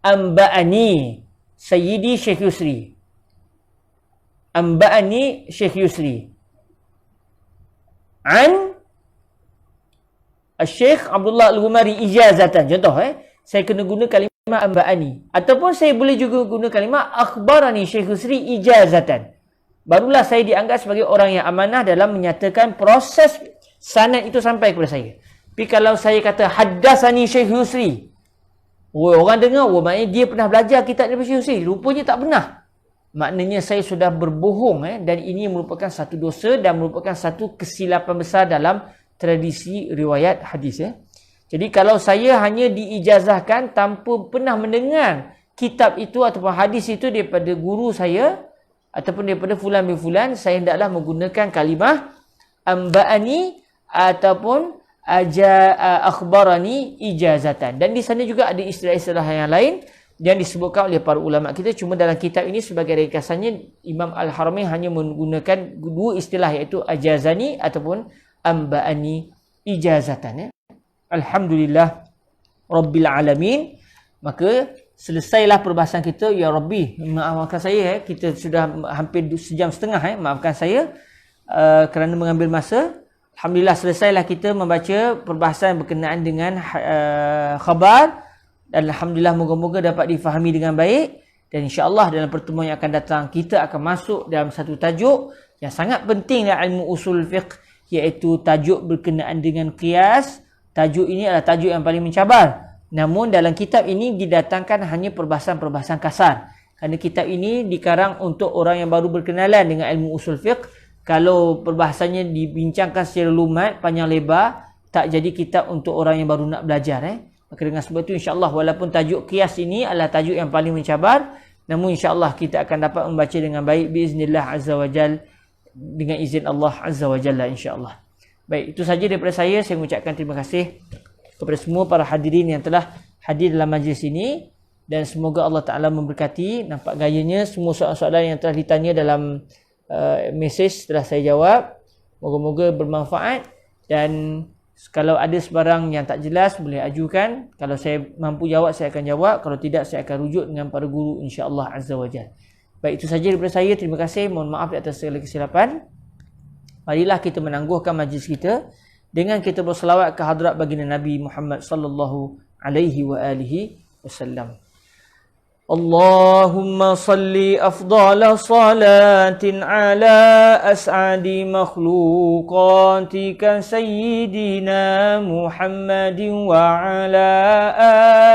Amba'ani Sayyidi Syekh Yusri. Amba'ani Syekh Yusri. An Syekh Abdullah Al-Ghumari ijazatan. Contoh, saya kena guna kalimah amba'ani. Ataupun saya boleh juga guna kalimah akhbarani Syekh Yusri ijazatan. Barulah saya dianggap sebagai orang yang amanah dalam menyatakan proses sanad itu sampai kepada saya. Tapi kalau saya kata haddatsani Syekh Yusri, orang dengar, maknanya dia pernah belajar kitab daripada Syekh Yusri. Rupanya tak pernah. Maknanya saya sudah berbohong, dan ini merupakan satu dosa dan merupakan satu kesilapan besar dalam tradisi riwayat hadis. Jadi kalau saya hanya diijazahkan tanpa pernah mendengar kitab itu ataupun hadis itu daripada guru saya ataupun daripada fulan bin fulan, saya hendaklah menggunakan kalimah amba'ani ataupun akhbarani ijazatan. Dan di sana juga ada istilah-istilah yang lain yang disebutkan oleh para ulama kita. Cuma dalam kitab ini sebagai ringkasannya, Imam Al-Haramain hanya menggunakan dua istilah, iaitu ajazani ataupun amba'ani ijazatan. Alhamdulillah Rabbil Alamin. Maka selesailah perbahasan kita. Ya Rabbi, maafkan saya, kita sudah hampir sejam setengah, maafkan saya kerana mengambil masa. Alhamdulillah selesailah kita membaca perbahasan berkenaan dengan khabar, dan alhamdulillah moga-moga dapat difahami dengan baik. Dan insya-Allah dalam pertemuan yang akan datang kita akan masuk dalam satu tajuk yang sangat penting dalam ilmu usul fiqh, iaitu tajuk berkenaan dengan qiyas. Tajuk ini adalah tajuk yang paling mencabar. Namun dalam kitab ini didatangkan hanya perbahasan-perbahasan kasar. Kerana kitab ini dikarang untuk orang yang baru berkenalan dengan ilmu usul fiqh. Kalau perbahasannya dibincangkan secara lumat, panjang lebar, tak jadi kitab untuk orang yang baru nak belajar. Maka dengan sebab itu insya-Allah, walaupun tajuk qiyas ini adalah tajuk yang paling mencabar, namun insya-Allah kita akan dapat membaca dengan baik biiznillah azza wajal, dengan izin Allah azza wajalla insya-Allah. Baik, itu saja daripada saya. Saya mengucapkan terima kasih kepada semua para hadirin yang telah hadir dalam majlis ini, dan semoga Allah Taala memberkati. Nampak gayanya semua soalan-soalan yang telah ditanya dalam mesej telah saya jawab. Moga-moga bermanfaat, dan kalau ada sebarang yang tak jelas boleh ajukan. Kalau saya mampu jawab, saya akan jawab. Kalau tidak, saya akan rujuk dengan para guru insya-Allah azza wajalla. Baik, itu saja daripada saya. Terima kasih. Mohon maaf di atas segala kesilapan. Marilah kita menangguhkan majlis kita dengan kita berselawat ke hadrat baginda Nabi Muhammad sallallahu alaihi wa alihi wasallam. Allahumma salli afdala salatin ala as'adi makhluqatika sayyidina Muhammadin wa ala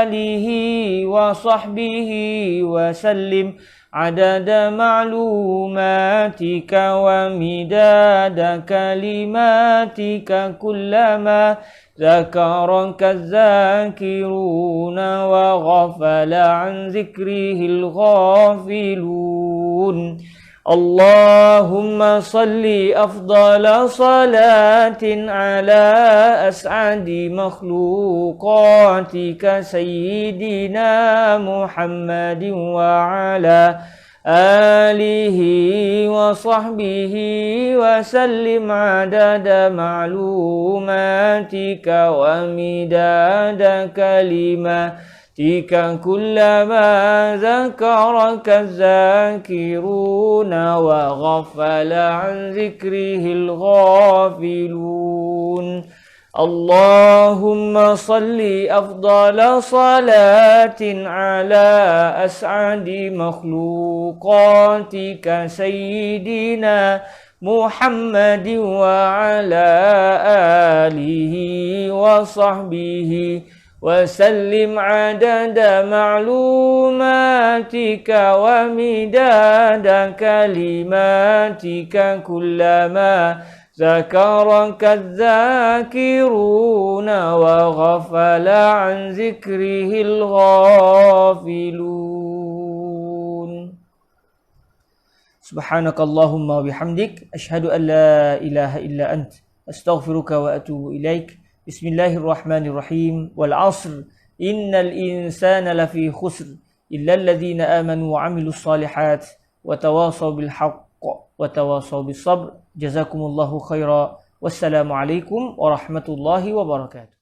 alihi wa sahbihi wa sallim adada ma'lumatika wa midada kalimatika kullama ذكرك الذاكرون وغفل عن ذكره الغافلون اللهم صل أفضل صلاة على أسعد مخلوقاتك سيدنا محمد وعلى آله وصحبه وسلم عدد معلوماتك ومداد كلماتك كلما ذكرك الذاكرون وغفل عن ذكره الغافلون اللهم صل أفضل صلاة على أسعد مخلوقاتك سيدنا محمد وعلى آله وصحبه وسلم عدد معلوماتك ومداد كلماتك كلما ذكرك الذاكرون وغفل عن ذكره الغافلون سبحانك اللهم وبحمدك أشهد أن لا إله إلا أنت أستغفرك وأتوب إليك بسم الله الرحمن الرحيم والعصر إن الإنسان لفي خسر إلا الذين آمنوا وعملوا الصالحات وتواصوا بالحق وتواصوا بالصبر جزاكم الله خيرا والسلام عليكم ورحمة الله وبركاته.